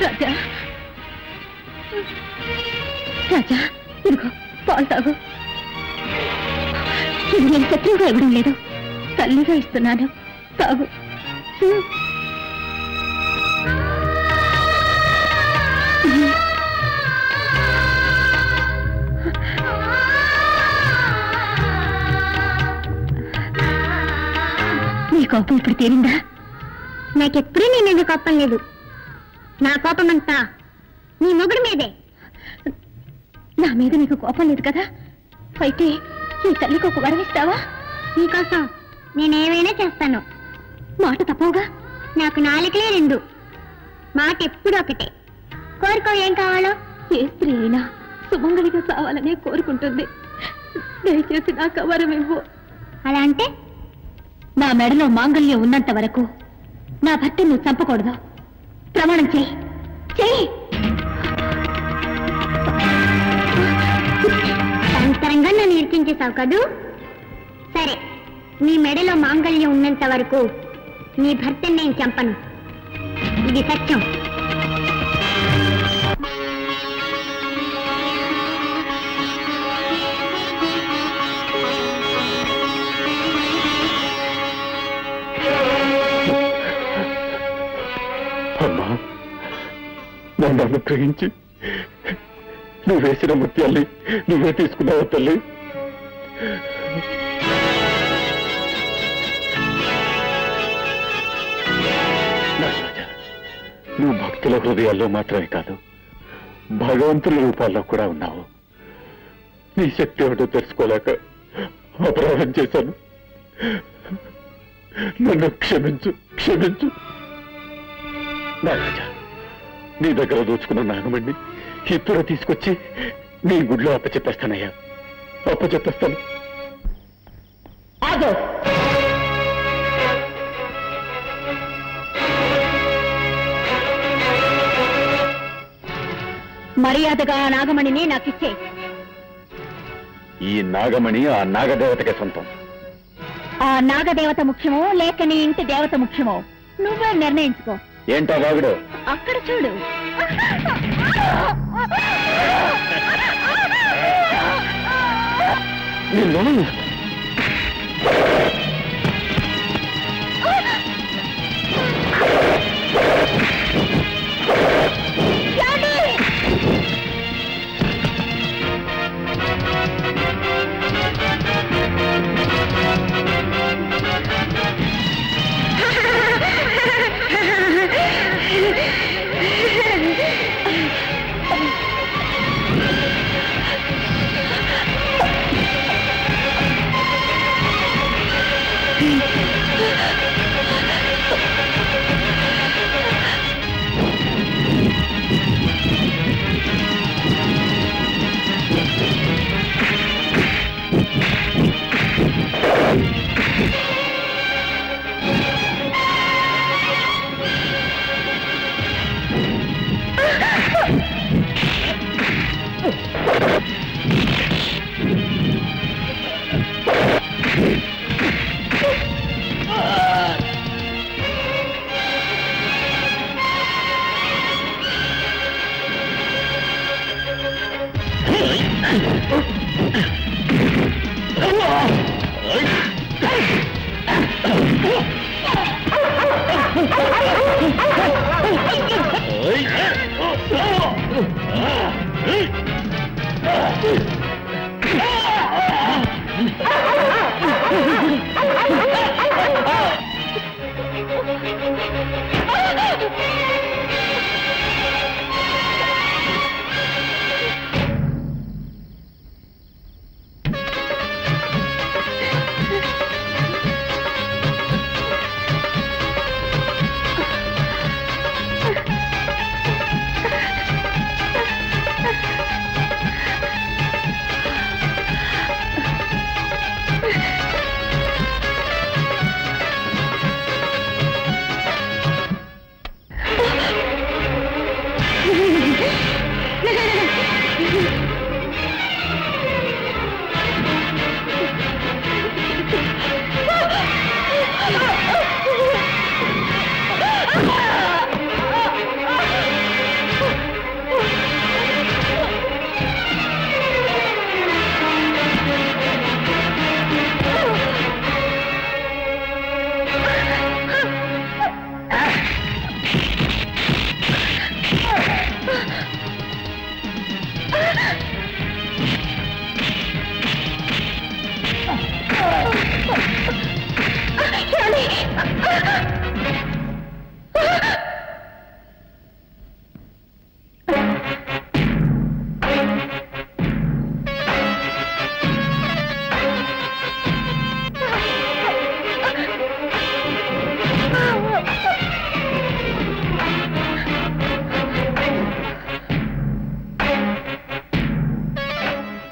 రాజా రాజా ఇదిగో పాలు తాగు. ఇది నేను శత్రువుగా ఇవ్వడం లేదు, తల్లిగా ఇస్తున్నాను, తాగు. నీ కోపం ఇప్పుడు తీరిందా? నాకెప్పుడూ నీ మీద కోపం లేదు. నా కోపం అంతా నీ మొగుడు మీదే. నా మీద నీకు కోపం లేదు కదా, అయితే ఈ తల్లికి ఒక వరం ఇస్తావా? నీకోసం నేనేమైనా చేస్తాను. మాట తప్పవుగా? నాకు నాలుకలే రెండు, మాట ఎప్పుడు ఒకటే. కోరుకో, ఏం కావాలో. ఏ స్త్రీ అయినా సుమంగళిగా కావాలనే కోరుకుంటుంది. దయచేసి నాకు వరం ఇవ్వు. అలా అంటే నా మెడలో మాంగళ్యం ఉన్నంత వరకు నా భర్త నువ్వు చంపకూడదు. ప్రమాణం చెయ్యి, చెయ్యి. అంతరంగా నన్ను ఇరికించేశావు కదూ. సరే, నీ మెడలో మాంగళ్యం ఉన్నంత వరకు నీ భర్తని నేను చంపను. ఇది సత్యం. అమ్మా, నన్ను అనుగ్రహించి నువ్వు వేసిన ముత్యాల్ని నువ్వే తీసుకున్నావు తల్లి. నువ్వు భక్తుల హృదయాల్లో మాత్రమే కాదు, భగవంతుని రూపాల్లో కూడా ఉన్నావు. నీ శక్తి ఏమిటో తెలుసుకోలేక అపరాధం చేశాను. నన్ను క్షమించు, క్షమించు. నారాజా, నీ దగ్గర దోచుకున్న నాగమణ్ణి ఇప్పుడు తీసుకొచ్చి నీ గుడిలో అప్పచెప్పేస్తానయ్యా, అప్పచెప్పేస్తాను. మర్యాదగా ఆ నాగమణిని నాకిచ్చే. ఈ నాగమణి ఆ నాగదేవతకే సొంతం. ఆ నాగదేవత ముఖ్యమో లేక నీ ఇంటి దేవత ముఖ్యమో నువ్వే నిర్ణయించుకో. ఏంటా బాగుడు? అక్కడ చూడు. నిన్ను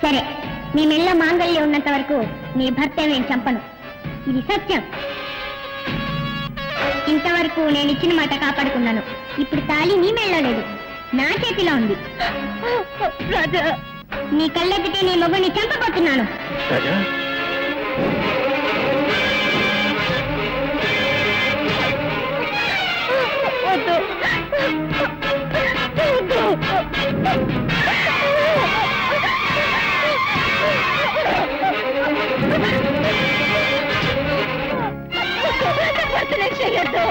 సరే, నీ మెళ్ళ మాంగళ్యం ఉన్నంత వరకు నీ భర్త నేను చంపను. ఇది సత్యం. ఇంతవరకు నేను ఇచ్చిన మాట కాపాడుకున్నాను. ఇప్పుడు తాళి నీ మెళ్ళో లేదు, నా చేతిలో ఉంది. రాజా, నీ కళ్ళెత్తితే నీ మొగుడిని చంపబోతున్నాను. చెయ్యొద్దు.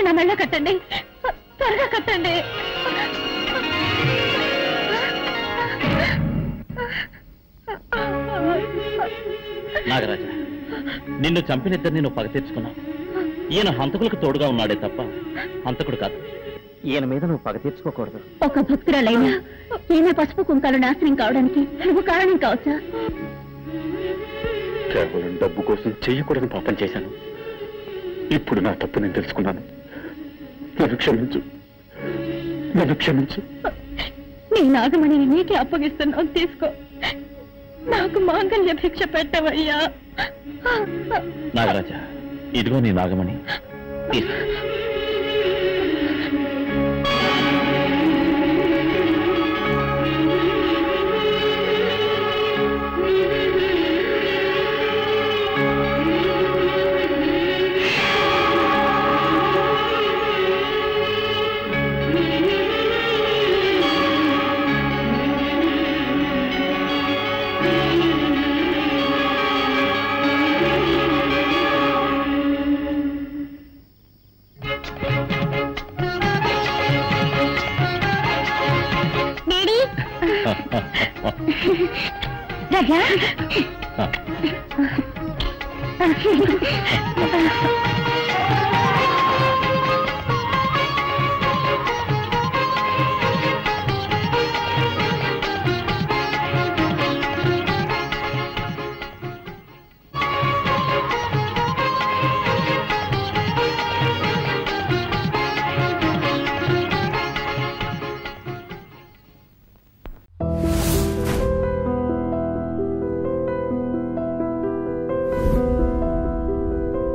నా మెళ్ళ కట్టండి, త్వరగా కట్టండి. నాగరాజా, నిన్ను చంపినిద్దరిని నువ్వు పగ తీర్చుకున్నావు. ఈయన హంతకులకు తోడుగా ఉన్నాడే తప్ప హంతకుడు కాదు. ఈయన మీద నువ్వు పగ తీర్చుకోకూడదు. ఒక భక్తురాలైనా ఈమె పసుపు కుంకాలు నాశనం కావడానికి నువ్వు కారణం కావచ్చా? కేవలం డబ్బు కోసం చెయ్యకూడని పాపం చేశాను. ఇప్పుడు నా తప్పు నేను తెలుసుకున్నాను. నన్ను క్షమించు, నన్ను క్షమించు. నీ నాగమణిని నీకే అప్పగిస్తున్నావు, తీసుకో. నాకు మాంగళ్య భిక్ష పెట్టవయ్యా. నాగరాజా, ఇదిగో నీ నాగమణి. రాజా